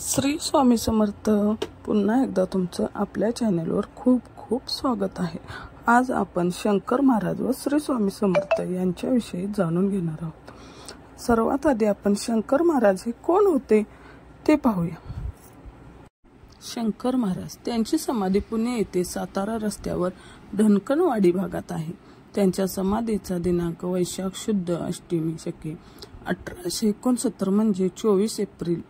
श्री स्वामी समर्थ। पुन्हा एकदा तुमचं आपल्या चॅनलवर खूप खूप स्वागत आहे। आज आपण शंकर महाराज व श्री स्वामी समर्थ यांच्याविषयी जाणून घेणार आहोत। सर्वात आधी आपण शंकर महाराज हे कोण होते ते पाहूया। शंकर महाराज त्यांची समाधी पुणे येथे सातारा रस्त्यावर धनकनवाडी भागात आहे। त्यांच्या समाधीचा दिनांक वैशाख शुद्ध अष्टमी शके 1869 म्हणजे 24 एप्रिल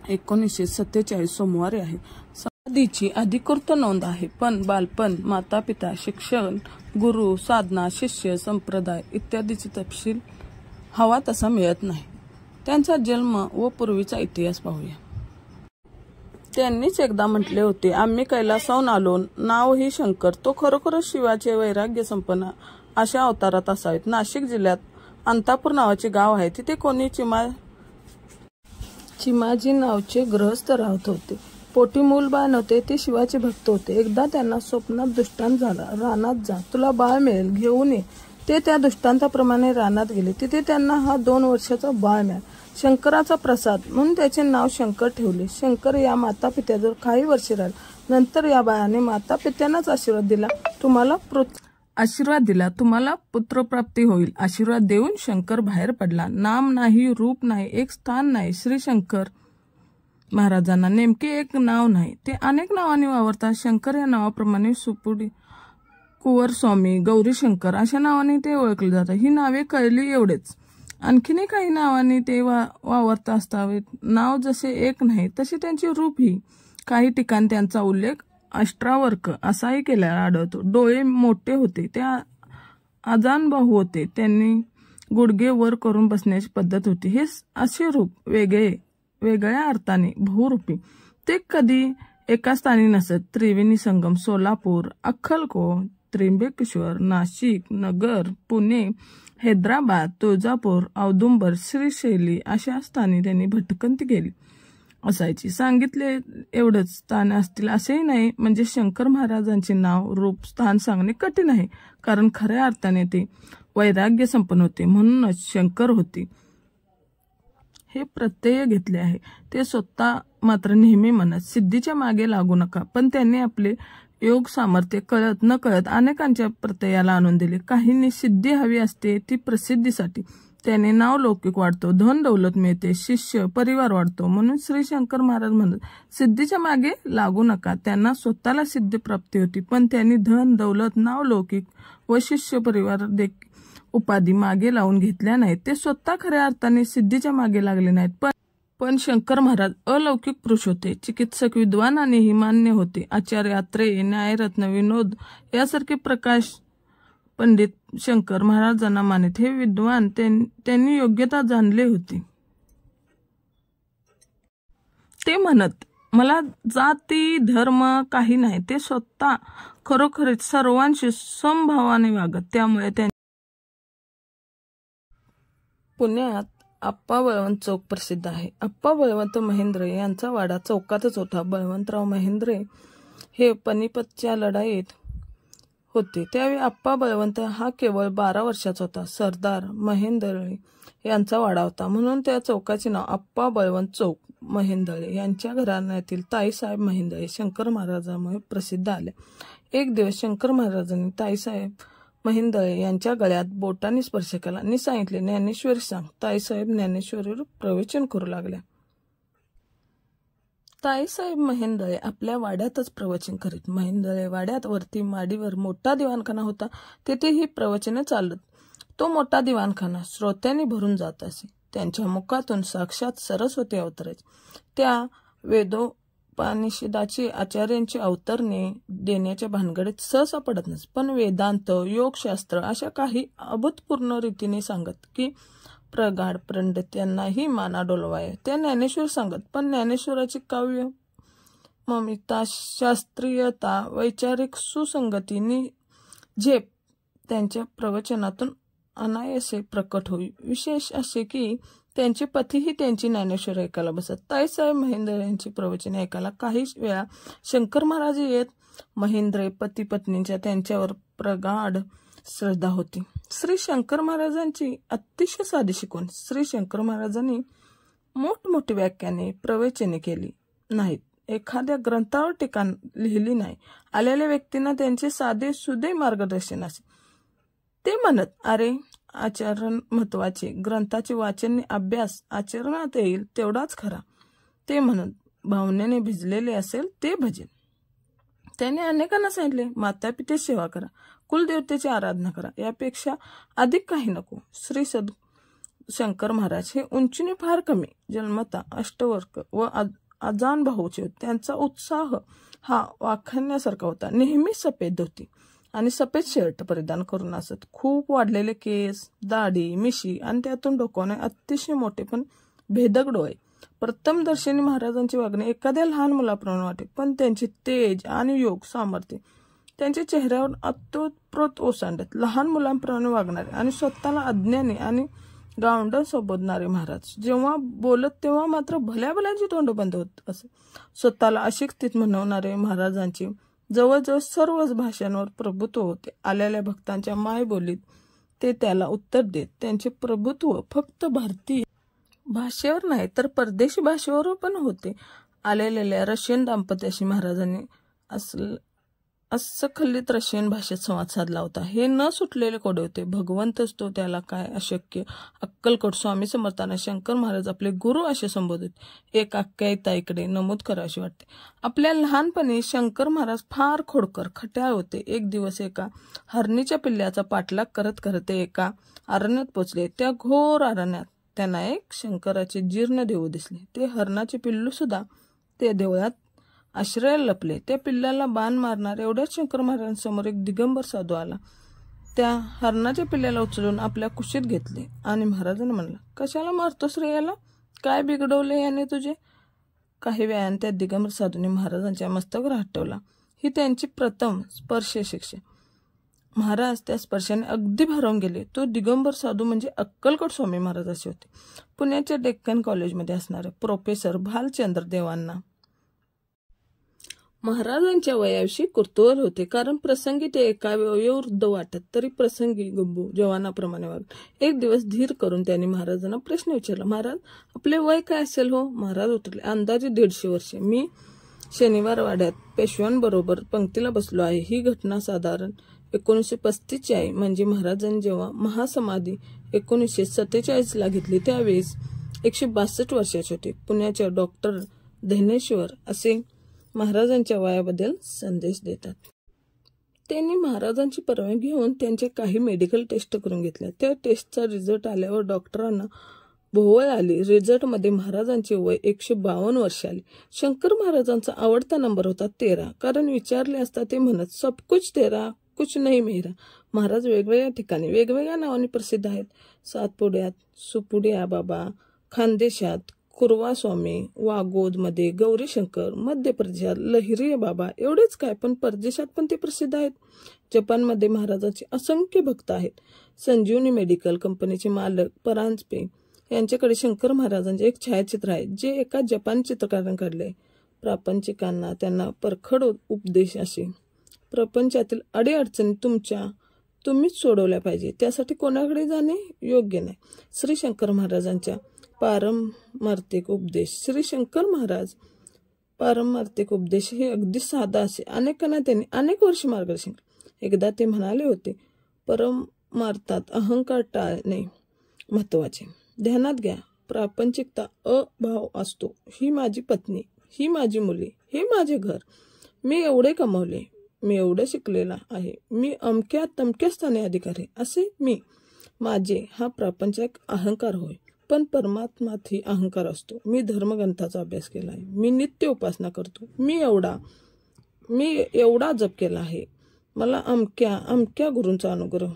1947 सोमवारी आहे। समाधीची अधिकृत नोंद आहे, पण बालपण, माता पिता, शिक्षण, गुरु, साधना, शिष्य, संप्रदाय इत्यादीचे तपशील हवा तसा मिळत नाही। त्यांचा जन्म व पूर्वीचा इतिहास पाहूया। त्यांनीच एकदा म्हटले होते, आम्ही कैलासाहून आलो, नाव ही शंकर, तो खरोखरच शिवाचे वैराग्य संपन्न अशा अवतारात असावेत। नाशिक जिल्ह्यात अंतापूर नावाचे गाव आहे, तिथे कोणी चिमाजी नावचे गृहस्थ राहत होते। पोटी मूलबाळ नव्हते, ते शिवाचे भक्त होते। एकदा त्यांना स्वप्नात दृष्टांत झाला, रानात जा, तुला बाळ मिळेल, घेऊन ये। ते त्या दृष्टांताप्रमाणे रानात गेले। तिथे त्यांना हा 2 वर्षाचा बाळ मिळाला। शंकराचा प्रसाद म्हणून त्याचे नाव शंकर ठेवले। शंकर या माता पित्याजवळ काही वर्षे राहिले। नंतर या बाळाने माता पित्यांनाच आशीर्वाद दिला, तुम्हाला पुत्रप्राप्ती होईल। आशीर्वाद देऊन शंकर बाहेर पडला। नाम नाही, रूप नाही, एक स्थान नाही। श्री शंकर महाराजांना नेमके एक नाव नाही, ते अनेक नावांनी वावरतात। शंकर या नावाप्रमाणे सुपुडी, कुवर स्वामी, गौरी शंकर अशा नावाने ते ओळखले जातात। ही नावे कळली एवढेच, आणखीनही काही नावांनी ते वावरत असावेत। नाव जसे एक नाही तसे त्यांचे रूपही। काही ठिकाणी त्यांचा उल्लेख अष्टावर्क असाही केलेला आढळतो। डोळे मोठे होते, ते आजानबाहू होते, त्यांनी गुडघे वर करून बसण्याची पद्धत होती। हे असे रूप वेगळ्या अर्थाने बहुरूपी। ते कधी एका स्थानी नसत। त्रिवेणी संगम, सोलापूर, अक्कलकोट, त्र्यंबकेश्वर, नाशिक, नगर, पुणे, हैदराबाद, तुळजापूर, औदुंबर, श्रीशैली अशा स्थानी त्यांनी भटकंती केली असायची। सांगितले एवढंच स्थान असतील असेही नाही, म्हणजे शंकर महाराजांचे नाव, रूप, स्थान सांगणे कठीण आहे, कारण खऱ्या अर्थाने ते वैराग्य संपन्न होते, म्हणूनच शंकर होते हे प्रत्यय घेतले आहे। ते स्वतः मात्र नेहमी म्हणत, सिद्धीच्या मागे लागू नका, पण त्यांनी आपले योग सामर्थ्य कळत न कळत अनेकांच्या प्रत्ययाला आणून दिले। काहींनी सिद्धी हवी असते, ती प्रसिद्धीसाठी, त्याने नाव लौकिक वाढतो, धन दौलत मिळते, शिष्य परिवार वाढतो, म्हणून श्री शंकर महाराज म्हणत, सिद्धीच्या मागे लागू नका। त्यांना स्वतःला सिद्धी प्राप्ती होती, पण त्यांनी धन दौलत, नाव लौकिक व शिष्य परिवार उपाधी मागे लावून घेतल्या नाहीत। ते स्वतः खऱ्या अर्थाने सिद्धीच्या मागे लागले नाहीत, पण शंकर महाराज अलौकिक पुरुष होते, चिकित्सक, विद्वान आणि हिमान्य होते। आचार्य, आत्रेय, न्यायरत्न, विनोद यासारखे प्रकाश पंडित शंकर महाराजांना मानित। हे विद्वान त्यांनी योग्यता जाणले होते। ते म्हणत, मला जाती धर्म काही नाही, ते स्वतः खरोखरच सर्वांशी समभावाने वागत। त्यामुळे पुण्यात आप्पा बळवंत चौक प्रसिद्ध आहे। आप्पा बळवंत महेंद्रे यांचा वाडा चौकातच होता। बळवंतराव महेंद्रे हे पानिपतच्या लढाईत होते, त्यावेळी आप्पा बळवंत हा केवळ 12 वर्षाचा होता। सरदार महेंद्रे यांचा वाडा होता, म्हणून त्या चौकाचे नाव आप्पा बळवंत चौक। महेंद्रे यांच्या घराण्यातील ताईसाहेब महेंद्रे शंकर महाराजांमुळे प्रसिद्ध आले। एक दिवस शंकर महाराजांनी ताईसाहेब महेंद्रे यांच्या गळ्यात बोटाने स्पर्श केला आणि सांगितले, ज्ञानेश्वरी सांग। ताईसाहेब ज्ञानेश्वरीवर प्रवचन करू लागल्या। ताईसाहेब महेंद्रे आपल्या वाड्यातच प्रवचन करीत। महेंद्रे वाड्यात वरती माडीवर मोठा दिवाणखाना होता, तेथे ही प्रवचने चालत। तो मोठा दिवाणखाना श्रोत्यांनी भरून जात असे। त्यांच्या मुखातून साक्षात सरस्वती अवतरायची। त्या वेदोपनिषदाची आचार्यांची अवतरणे देण्याच्या भानगडीत सहसा पडत नसत, पण वेदांत, योगशास्त्र अशा काही अभूतपूर्व रीतीने सांगत की प्रगाढ पंडितांनाही माना डोलवाय। त्या ज्ञानेश्वर सांगत, पण ज्ञानेश्वराची काव्य ममिता, शास्त्रीयता, वैचारिक सुसंगती झेप त्यांच्या प्रवचनातून अनायासे प्रकट होई। विशेष असे की त्यांचे पतीही त्यांची ज्ञानेश्वर ऐकायला बसत। ताईसाहेब महेंद्रे यांची प्रवचने ऐकायला काही वेळा शंकर महाराज येत। महेंद्रे पती पत्नींच्या त्यांच्यावर प्रगाढ श्रद्धा होती। श्री शंकर महाराजांची अतिशय साधी शिकवण। श्री शंकर महाराजांनी मोठमोठी व्याख्याने, प्रवचने केली। नाहीत, एखाद्या ग्रंथावर टीका लिहिली नाही, आलेल्या व्यक्तींना त्यांचे साधे सुधे मार्गदर्शन असे. ते म्हणत, अरे आचरण महत्वाचे, ग्रंथाचे वाचन अभ्यास आचरणात येईल तेवढाच खरा. ते म्हणत, भावनेने भिजलेले असेल ते भजन. त्याने अनेकांना सांगितले, मातापितेची सेवा करा, कुलदेवतेची आराधना करा, यापेक्षा अधिक काही नको. श्री शंकर महाराज हे उंचीने फार कमी, जन्मता अष्टवर्ग व अजान भाऊचे होते. त्यांचा उत्साह हा वाखाणण्यासारखा होता. नेहमी सफेद धोती आणि सफेद शर्ट परिधान करून असत. खूप वाढलेले केस, दाढी, मिशी आणि त्यातून डोकावणे अतिशय मोठे पण भेदक डोळे. प्रथम दर्शनी महाराजांची वागणे एखाद्या लहान मुलाप्रमाणे वाटे, पण त्यांचे तेज आणि योग सामर्थ्य त्यांच्या चेहऱ्यावर अतोत्प्रोत ओसांडत. लहान मुलांप्रमाणे वागणारे आणि स्वतःला अज्ञानी आणि गावंढळ संबोधणारे महाराज जेव्हा बोलत तेव्हा मात्र भल्या भल्यांची तोंड बंद होत असे. स्वतःला अशिक्षित म्हणवणारे महाराजांचे जवळजवळ सर्वच भाषांवर प्रभुत्व होते. आलेल्या भक्तांच्या मायबोलीत ते त्याला उत्तर देत. त्यांचे प्रभुत्व फक्त भारतीय भाषेवर नाही तर परदेशी भाषेवर पण होते. आलेल्या रशियन दाम्पत्याशी महाराजांनी अस्खलित रशियन भाषेत संवाद साधला होता. हे न सुटलेले कोडे होते. भगवंतच तो, त्याला काय अशक्य. अक्कलकोट स्वामी समर्थांना शंकर महाराज आपले गुरु असे संबोधित. एक आख्यायिका इकडे नमूद करावी वाटते. आपल्या लहानपणी शंकर महाराज फार खोडकर, खट्याळ होते. एक दिवस एका हरणीच्या पिल्ल्याचा पाठलाग करत करत ते एका अरण्यात पोचले. त्या घोर अरण्यात त्यांना एक शंकराचे जीर्ण देऊळ दिसले. ते हरणाचे पिल्लू सुद्धा ते देवळात आश्रयाला लपले. त्या पिल्लाला बाण मारणार एवढ्याच शंकर महाराजांसमोर एक दिगंबर साधू आला. त्या हरणाच्या पिल्ल्याला उचलून आपल्या कुशीत घेतले आणि महाराजांना म्हणला, कशाला मारतोस रे याला? काय बिघडवले याने तुझे? काही वेळाने त्या दिगंबर साधूने महाराजांच्या मस्तकावर हात ठेवला. ही त्यांची प्रथम स्पर्श शिक्षा. महाराज त्या स्पर्शाने अगदी भारावून गेले. तो दिगंबर साधू म्हणजे अक्कलकोट स्वामी महाराज असे होते. पुण्याच्या डेक्कन कॉलेजमध्ये असणारे प्रोफेसर भालचंद्र देवांना महाराजांच्या वयाविषयी कुतूहल होते. कारण प्रसंगी ते एका वयोवृद्ध वाटत तरी प्रसंगी गब्बू जवानाप्रमाणे वागत. एक दिवस धीर करून त्यांनी महाराजांना प्रश्न विचारला, महाराज आपले वय काय असेल हो? महाराज उतरले, अंदाजे 150 वर्षे. मी शनिवार वाड्यात पेशव्यांबरोबर पंक्तीला बसलो आहे. ही घटना साधारण 1935 आहे. म्हणजे महाराजांनी जेव्हा महासमाधी 1947 घेतली त्यावेळेस 162 वर्षाचे होते. पुण्याच्या डॉक्टर धनेश्वर असे महाराजांच्या वयाबद्दल संदेश देतात. त्यांनी महाराजांची परवानगी घेऊन त्यांच्या काही मेडिकल टेस्ट करून घेतल्या. त्या टेस्टचा रिझल्ट आल्यावर डॉक्टरांना भोवळ आली. रिझल्टमध्ये महाराजांचे वय 152 वर्ष आले. शंकर महाराजांचा आवडता नंबर होता 13. कारण विचारले असता ते म्हणत, सब कुछ तेरा कुछ नहीं मेरा. महाराज वेगवेगळ्या ठिकाणी वेगवेगळ्या नावाने प्रसिद्ध आहेत. सातपुड्यात सुपुडिया बाबा, खानदेशात कुरवा स्वामी, वागोदमध्ये गौरीशंकर, मध्य प्रदेशात लहिरी बाबा. एवढेच काय, पण परदेशात पण ते प्रसिद्ध आहेत. जपानमध्ये महाराजांचे असंख्य भक्त आहेत. संजीवनी मेडिकल कंपनीचे मालक परांजपे यांच्याकडे शंकर महाराजांचे एक छायाचित्र आहे जे एका जपानी चित्रकाराने काढले. प्रापंचिकांना त्यांना परखड उपदेश असे, प्रपंचातील अडीअडचणी तुम्हीच सोडवल्या पाहिजे, त्यासाठी कोणाकडे जाणे योग्य नाही. श्री शंकर महाराजांच्या पारमार्थिक उपदेश. श्री शंकर महाराज पारमार्थिक उपदेश हे अगदी साधा असे. अनेकांना त्यांनी अनेक वर्ष मार्गदर्शन. एकदा ते म्हणाले होते, परमार्थात अहंकार टाळणे महत्वाचे. ध्यानात घ्या, प्रापंचिकता अभाव असतो. ही माझी पत्नी, ही माझी मुले, हे माझे घर, मी एवढे कमवले, मी एवढं शिकलेला आहे, मी अमक्या तमक्या स्थानी अधिकारी, असे मी माझे हा प्रापंचिक अहंकार होय. पण परमात्मात ही अहंकार असतो. मी धर्मग्रंथाचा अभ्यास केला आहे, मी नित्य उपासना करतो, मी एवढा जप केला आहे, मला अमक्या गुरूंचा अनुग्रह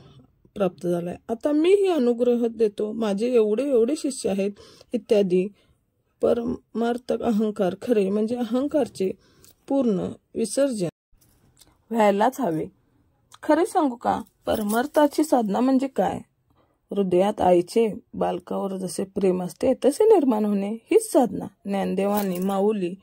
प्राप्त झालाय, आता मी ही अनुग्रह देतो, माझे एवढे शिष्य आहेत इत्यादी. परमार्थक अहंकार खरे म्हणजे अहंकारचे पूर्ण विसर्जन व्हायलाच हवे. खरे सांगू का, परमार्थाची साधना म्हणजे काय? हृदयात आईचे बालकावर जसे प्रेम असते तसे निर्माण होणे हीच साधना. ज्ञानदेवानी माऊली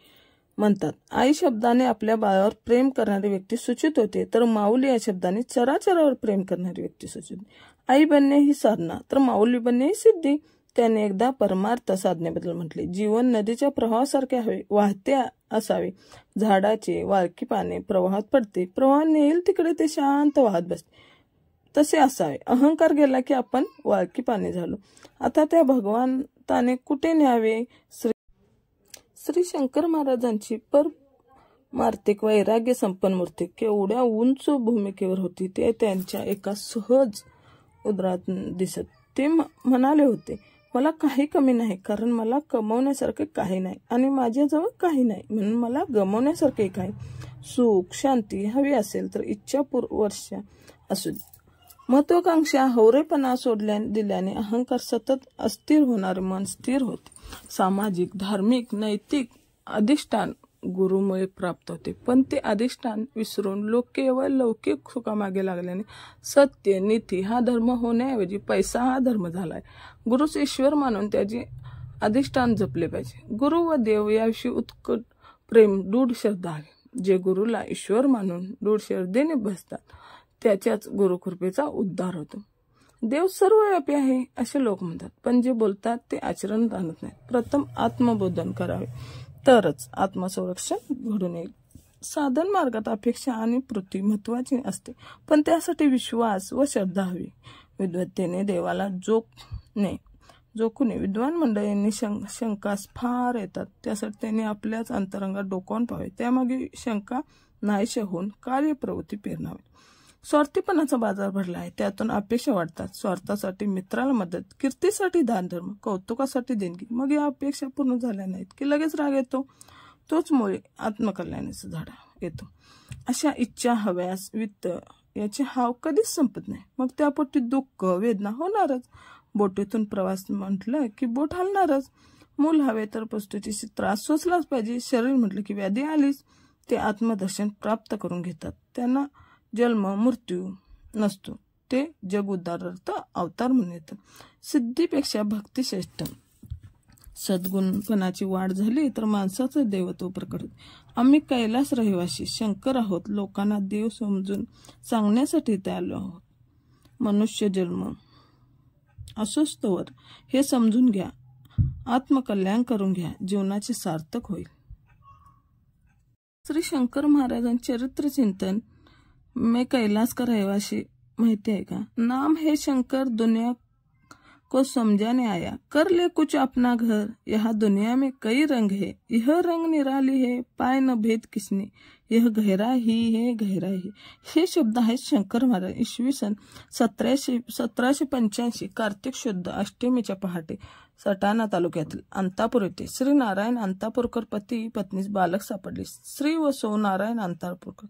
म्हणतात, आई शब्दाने आपल्या बाळावर प्रेम करणारी व्यक्ती सूचित होते, तर माऊली या शब्दाने चराचरावर प्रेम करणारी व्यक्ती सूचित होते. आई बनणे ही साधना, तर माऊली बनणे ही सिद्धी. त्याने एकदा परमार्थ साधनेबद्दल म्हटले, जीवन नदीच्या प्रवाहासारखे हवे, वाहते असावे. झाडाचे वाळकी पाने प्रवाहात पडते, प्रवाह नेईल तिकडे ते शांत वाहत बसते, तसे असावे. अहंकार गेला की आपण वाळकी पाने झालो. आता त्या भगवंताने कुठे न्यावे? श्री शंकर महाराजांची परमार्थिक वैराग्य संपन्न मूर्ती केवढ्या उंच भूमिकेवर होती ते त्यांच्या एका सहज उदरात दिसत. ते म्हणाले होते, मला काही कमी नाही, कारण मला कमवण्यासारखे काही नाही आणि माझ्याजवळ काही नाही, म्हणून मला गमवण्यासारखे काही. सुख शांती हवी असेल तर इच्छा वर्ष असू दे. महत्वाकांक्षा हवरेपणा दिल्याने अहंकार सतत अस्थिर होणारे मन स्थिर होते. सामाजिक धार्मिक नैतिक अधिष्ठान गुरुमुळे प्राप्त होते, पण ते अधिष्ठान विसरून लोक केवळ लौकिक सुखामागे लागल्याने सत्य नीती हा धर्म होण्याऐवजी पैसा हा धर्म झालाय. गुरुच ईश्वर मानून त्याचे अधिष्ठान जपले पाहिजे. गुरु व देव याविषयी उत्कट प्रेम दृढ श्रद्धा आहे. जे गुरुला ईश्वर मानून दृढ श्रद्धेने बसतात त्याच्याच गुरुकृपेचा उद्धार होतो. देव सर्वव्यापी आहे असे लोक म्हणतात, पण जे बोलतात ते आचरणात आणत नाहीत. प्रथम आत्मबोधन करावे, तरच आत्मसंरक्षण घडून येईल. साधन मार्गात अपेक्षा आणि कृती महत्वाची असते, पण त्यासाठी विश्वास व श्रद्धा हवी. विद्वत्तेने देवाला जोखू नये. विद्वान मंडळींनी शंकास फार येतात, त्यासाठी त्यांनी आपल्याच अंतरंगात डोकावून पाहावे. त्यामागे शंका नाहीशा होऊन कार्यप्रवृत्ती पेरणावी. स्वार्थीपणाचा बाजार भरला आहे, त्यातून अपेक्षा वाढतात. स्वार्थासाठी मित्राला मदत, कीर्तीसाठी दान धर्म, कौतुकासाठी देणगी, मग या अपेक्षा पूर्ण झाल्या नाहीत की लगेच राग येतो. तोच मुळे आत्मकल्याणाचा झाडा येतो. अशा इच्छा हव्यास वित्त याचे हाव कधीच संपत नाही. मग त्यापोटी दुःख वेदना होणारच. बोटीतून प्रवास म्हटलं की बोट हलणारच. मूल हवे तर पस्तुतीची त्रास सोचलाच पाहिजे. शरीर म्हटलं की व्याधी आलीच. ते आत्मदर्शन प्राप्त करून घेतात. त्यांना जन्म मृत्यू नसतो. ते जग उद्धारार्थ अवतार म्हणून येतात. सिद्धीपेक्षा भक्ती श्रेष्ठ. सद्गुणपणाची वाढ झाली तर माणसाचं देवत्व प्रकट होते. आम्ही कैलास रहिवासी शंकर आहोत. लोकांना देव समजून सांगण्यासाठी ते आलो आहोत. मनुष्य जन्म असोस्तोवर हे समजून घ्या. आत्मकल्याण करून घ्या. जीवनाचे सार्थक होईल. श्री शंकर महाराजांचे चरित्र चिंतन. मैं कैलास का रहवासी माहिती आहे का? नाम है शंकर दुनिया को समझाने आया. कर ले कुछ अपना घर. यहाँ दुनिया में कई रंग है. यह रंग निराली है. पाय न भेद किसने. यह गहरा ही है गहरा ही. हे शब्द आहेत शंकर महाराज. इसवी सन 1785 कार्तिक शुद्ध अष्टमीच्या पहाटे सटाणा तालुक्यातील अंतापूर येथे श्री नारायण अंतापूरकर पती पत्नीस बालक सापडले. श्री व सौ नारायण अंतापूरकर.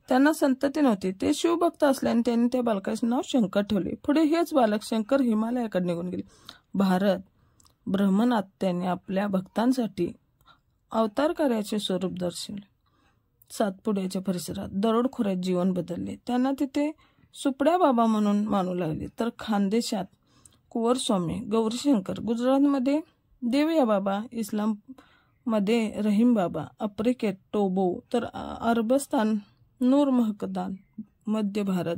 त्यांना संतती नव्हती. ते शिवभक्त असल्याने त्यांनी त्या बालकाचे नाव शंकर ठेवले. पुढे हेच बालक शंकर हिमालयाकडे निघून गेले. भारत ब्रह्मनाथ त्यांनी आपल्या भक्तांसाठी अवतार कार्याचे स्वरूप दर्शवले. सातपुड्याच्या परिसरात दरोडखोऱ्यात जीवन बदलले. त्यांना तिथे सुपड्या बाबा म्हणून मानू लागले. तर खानदेशात कुंवरस्वामी गौरीशंकर, गुजरातमध्ये देवया बाबा, इस्लाममध्ये रहीम बाबा, आफ्रिकेत टोबो, तर अरबस्तान नूर महकदान, मध्य भारत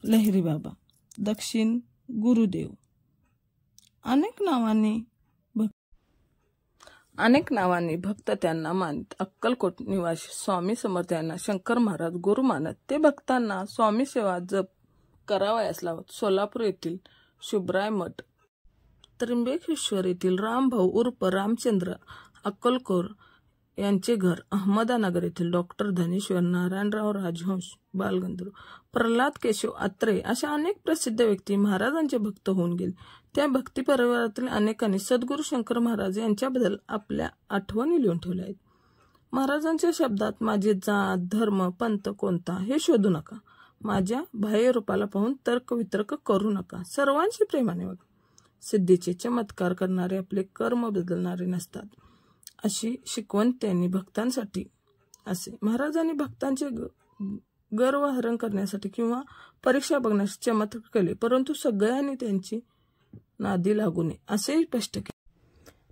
लहरी बाबा, दक्षिण गुरुदेव. अनेक नावांनी भक्त त्यांना मानित. अक्कलकोट निवासी स्वामी समर्थ यांना शंकर महाराज गुरु मानत. ते भक्तांना स्वामी सेवा जप करावयास लावत. सोलापूर येथील शुभराय मठ, त्र्यंबकेश्वर येथील रामभाऊ उर्फ रामचंद्र अक्कलकोर यांचे घर, अहमदनगर येथील डॉक्टर धनेश्वर नारायणराव राजहंस बालगंधर्व, प्रल्हाद केशव आत्रे अशा अनेक प्रसिद्ध व्यक्ती महाराजांचे भक्त होऊन गेले. त्या भक्ती परिवारातील अनेकांनी सद्गुरू शंकर महाराज यांच्याबद्दल आपल्या आठवणी लिहून ठेवल्या आहेत. महाराजांच्या शब्दात माझी जात धर्म पंथ कोणता हे शोधू नका. माझ्या बाह्य रूपाला पाहून तर्क वितर्क करू नका. सर्वांशी प्रेमाने वागा. सिद्धीचे चमत्कार करणारे आपले कर्म बदलणारे नसतात, अशी शिकवण त्यांनी भक्तांसाठी असे. महाराजांनी भक्तांचे गर्व हरण करण्यासाठी किंवा परीक्षा बघण्यासाठी चमत्कार केले, परंतु सगळ्यांनी त्यांची नादी लागू नये असेही स्पष्ट केले.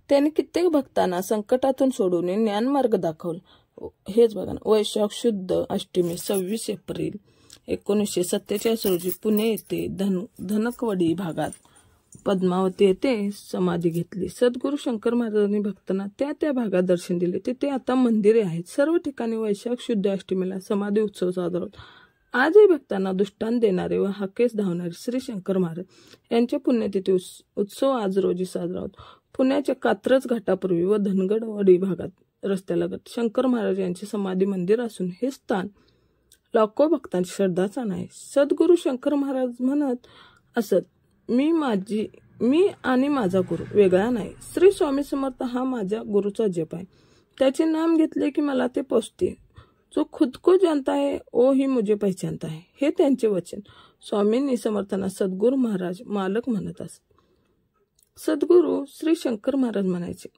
त्यांनी कित्येक भक्तांना संकटातून सोडून ज्ञानमार्ग दाखवला. हेच बघा ना. वैशाख शुद्ध अष्टमी 26 एप्रिल 1947 रोजी पुणे येथे धनकवडी भागात पद्मावती येथे समाधी घेतली. सद्गुरू शंकर महाराजांनी भक्तांना त्या भागात दर्शन दिले. तिथे आता मंदिरे आहेत. सर्व ठिकाणी वैशाख शुद्ध अष्टमीला समाधी उत्सव साजरा होतो. आजही भक्तांना दृष्टांत देणारे व हाकेस धावणारे श्री शंकर महाराज यांच्या पुण्यतिथी उत्सव आज रोजी साजरा होतो. पुण्याच्या कात्रज घाटापूर्वी व धनगडवाडी भागात रस्त्यालगत शंकर महाराज यांचे समाधी मंदिर असून हे स्थान लाखो भक्तांची श्रद्धास्थान आहे. सद्गुरू शंकर महाराज म्हणत असत, मी आणि माझा गुरु वेगळा नाही. श्री स्वामी समर्थ हा माझ्या गुरुचा जप आहे. त्याचे नाम घेतले की मला ते पोचते. जो खुद को जानता है वो ही मुझे पहचानता है, हे त्यांचे वचन. स्वामींनी समर्थांना सद्गुरू महाराज मालक म्हणत असत. सद्गुरू श्री शंकर महाराज म्हणायचे,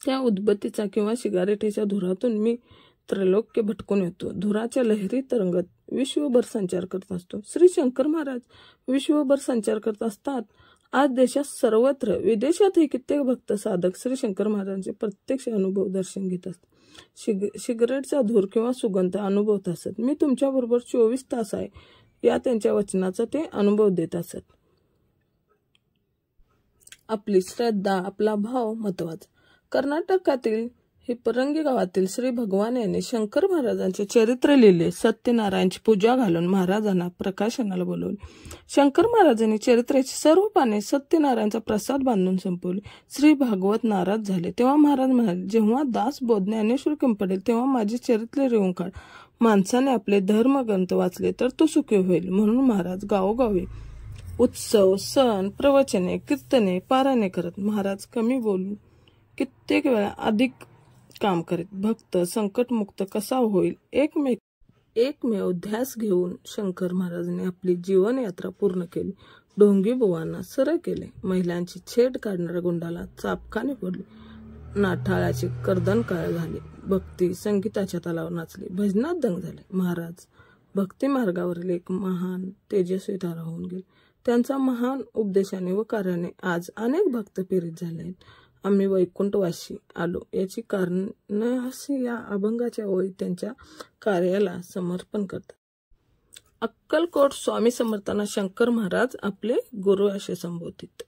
त्या उदबत्तीचा किंवा सिगारेटीच्या धुरातून मी त्रैलोक्य भटकून येतो. धुराच्या लहरी तरंगत विश्वभर संचार करत असतो. श्री शंकर महाराज विश्वभर संचार करत असतात. आज देशात सर्वत्र विदेशातही कित्येक भक्त साधक श्री शंकर महाराजांचे प्रत्यक्ष अनुभव दर्शन घेत असतात. सिगरेटचा धूर किंवा सुगंध अनुभवत असत. मी तुमच्याबरोबर 24 तास आहे या त्यांच्या वचनाचा ते अनुभव देत असत. आपली श्रद्धा, आपला भाव महत्वाचा. कर्नाटकातील हिपरंगी गावातील श्री भगवान यांनी शंकर महाराजांचे चरित्र लिहिले. सत्यनारायणची पूजा घालून महाराजांना प्रकाशनाला बोलवले. शंकर महाराजांनी चरित्राची सर्व पाने सत्यनारायणचा प्रसाद बांधून संपवली. श्री भागवत नाराज झाले. तेव्हा महाराज म्हणाले, जेव्हा दास बोध ज्ञानेश्वर कमी पडेल तेव्हा माझे चरित्र लिहून काढ. माणसाने आपले धर्मग्रंथ वाचले तर तो सुखी होईल. म्हणून महाराज गावोगावी उत्सव, सण, प्रवचने, कीर्तने, पारायणे करत. महाराज कमी बोलून कित्येक वेळा अधिक काम करीत. भक्त संकटमुक्त कसा होईल एकमेव ध्यास घेऊन शंकर महाराजांनी आपली जीवन यात्रा पूर्ण केली. ढोंगी बुवांना सरळ केले. महिलांची छेड काढणाऱ्या गुंडाला चापकाने पडले. नाठाळाची कर्दन काळ झाली. भक्ती संगीताच्या तालावर नाचले. भजनात दंग झाले. महाराज भक्ती मार्गावरील एक महान तेजस्वी तारा होऊन गेले. त्यांचा महान उपदेशाने व कार्याने आज अनेक भक्त प्रेरित झाले आहेत. आम्ही वैकुंठवासी आलो याची कारण अशी या अभंगाच्या ओळी त्यांच्या कार्याला समर्पण करतात. अक्कलकोट स्वामी समर्थांना शंकर महाराज आपले गुरु असे संबोधित.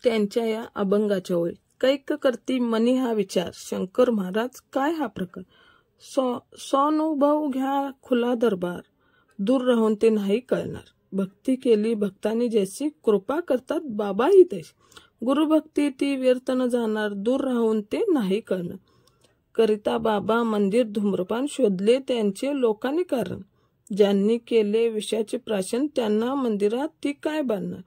त्यांच्या या अभंगाच्या ओळी. कैक करती मनी हा विचार, शंकर महाराज काय हा प्रकार. स्वानुभव घ्या खुला दरबार, दूर राहून ते नाही कळणार. भक्ती केली भक्तांनी जैसी, कृपा करतात बाबाही तशी. गुरुभक्ती ती व्यर्थ न जाणार, दूर राहून ते नाही कळणार. करिता बाबा मंदिर धूम्रपान, शोधले त्यांचे लोकांनी कारण. ज्यांनी केले विषयाचे प्राशन, त्यांना मंदिरात ती काय बांधणार.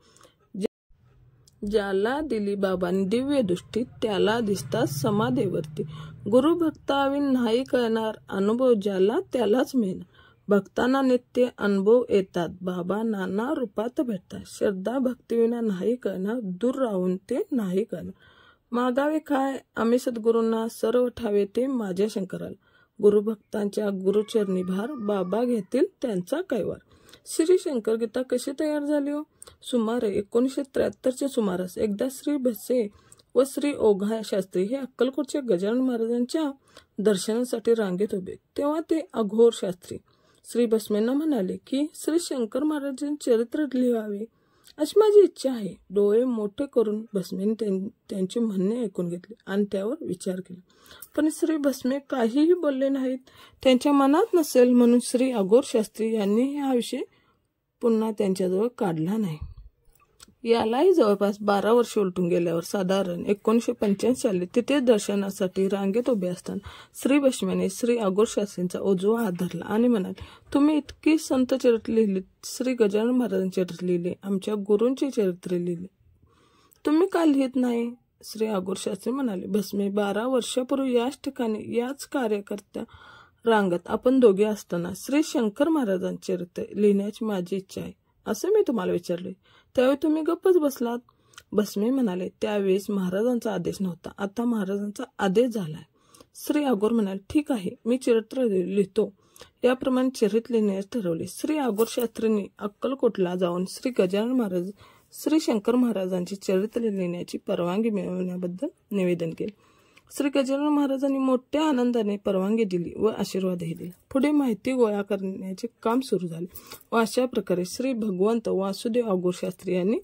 ज्याला दिली बाबांनी दिव्य दृष्टी, त्याला दिसतात समाधीवरती. गुरुभक्ताविन नाही कळणार, अनुभव ज्याला त्यालाच मिळणार. भक्तांना नित्य अनुभव येतात, बाबा नाना रूपात भेटतात. श्रद्धा भक्तीविना नाही कळणार, दूर राहून ते नाही कळणार. मागावे काय आम्ही सद्गुरूंना, सर्व ठावे ते माझ्या शंकराला. गुरुभक्तांच्या गुरुचरणी भार, बाबा घेतील त्यांचा कैवार. श्री शंकर गीता कशी तयार झाली हो. सुमारे 1973च्या सुमारास एकदा श्री भसे व श्री ओघा शास्त्री हे अक्कलकोटच्या गजानन महाराजांच्या दर्शनासाठी रांगेत उभे. तेव्हा ते अघोर शास्त्री श्री भस्मेंना म्हणाले की श्री शंकर महाराजांचे चरित्र लिहावे अशी माझी इच्छा आहे. डोळे मोठे करून भस्मेने त्यांचे म्हणणे ऐकून घेतले आणि त्यावर विचार केला. पण श्री भस्मे काहीही बोलले नाहीत. त्यांच्या मनात नसेल म्हणून श्री अघोर शास्त्री यांनी हा विषय पुन्हा त्यांच्याजवळ काढला नाही. यालाही जवळपास 12 वर्ष उलटून गेल्यावर साधारण 1985 साली तिथे दर्शनासाठी रांगेत उभे असताना श्री भस्मेने श्री अघोर शास्त्रींचा उजवा हात धरला आणि म्हणाले, तुम्ही इतकी संत चरित्र लिहिली, श्री गजानन महाराजांचे चरित्र लिहिले, आमच्या गुरूंचे चरित्र लिहिले, तुम्ही का लिहित नाही. श्री अघोर शास्त्री म्हणाले, भस्मे 12 वर्षापूर्वी याच ठिकाणी याच कार्यकर्त्या रांगत आपण दोघे असताना श्री शंकर महाराजांचे चरित्र लिहिण्याची माझी इच्छा आहे असे मी तुम्हाला विचारले. त्यावेळी तुम्ही गप्पच बसलात. भस्मे म्हणाले, त्यावेळेस महाराजांचा आदेश नव्हता, आता महाराजांचा आदेश झालाय. श्री अघोर म्हणाले, ठीक आहे, मी चरित्र लिहितो. याप्रमाणे चरित्र लिहिण्यास ठरवले. श्री अघोर शास्त्रींनी अक्कलकोटला जाऊन श्री गजानन महाराज श्री शंकर महाराजांचे चरित्र लिहिण्याची परवानगी मिळवण्याबद्दल निवेदन केले. श्री गजानन महाराजांनी मोठ्या आनंदाने परवानगी दिली व आशीर्वादही दिला. पुढे माहिती गोळा करण्याचे काम सुरू झाले व अशा प्रकारे श्री भगवंत वासुदेव अघोर शास्त्री यांनी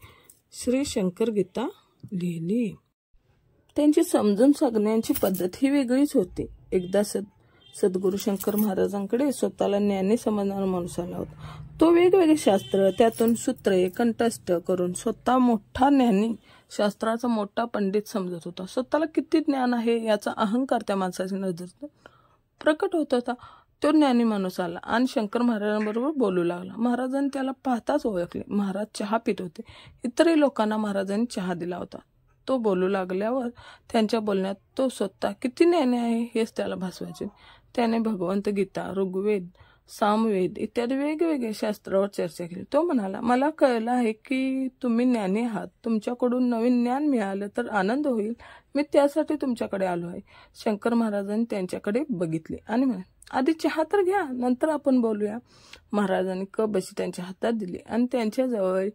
श्री शंकर गीता लिहिली. त्यांची समजून सांगण्याची पद्धत ही वेगळीच होती. एकदा सद्गुरू शंकर महाराजांकडे स्वतःला ज्ञानी समजणारा माणूस आला होता. तो वेगवेगळे शास्त्र त्यातून सूत्रे कंठस्थ करून स्वतः मोठा ज्ञानी, शास्त्राचा मोठा पंडित समजत होता. स्वतःला किती ज्ञान आहे याचा अहंकार त्या माणसाची नजर प्रकट होत होता. तो ज्ञानी माणूस आला आणि शंकर महाराजांबरोबर बोलू लागला. महाराजांनी त्याला पाहताच ओळखले. महाराज चहा पित होते. इतरही लोकांना महाराजांनी चहा दिला होता. तो बोलू लागल्यावर त्यांच्या बोलण्यात तो स्वतः किती ज्ञानी आहे हेच त्याला भासवायचे. त्याने भगवंत गीता, ऋग्वेद, सामवेद इत्यादी वेगवेगळ्या शास्त्रावर चर्चा केली. तो म्हणाला, मला कळलं आहे की तुम्ही ज्ञानी आहात. तुमच्याकडून नवीन ज्ञान मिळालं तर आनंद होईल. मी त्यासाठी तुमच्याकडे आलो आहे. शंकर महाराजांनी त्यांच्याकडे बघितले आणि म्हणाले, आधी चहा तर घ्या, नंतर आपण बोलूया. महाराजांनी कप बशी त्यांच्या हातात दिली आणि त्यांच्या जवळ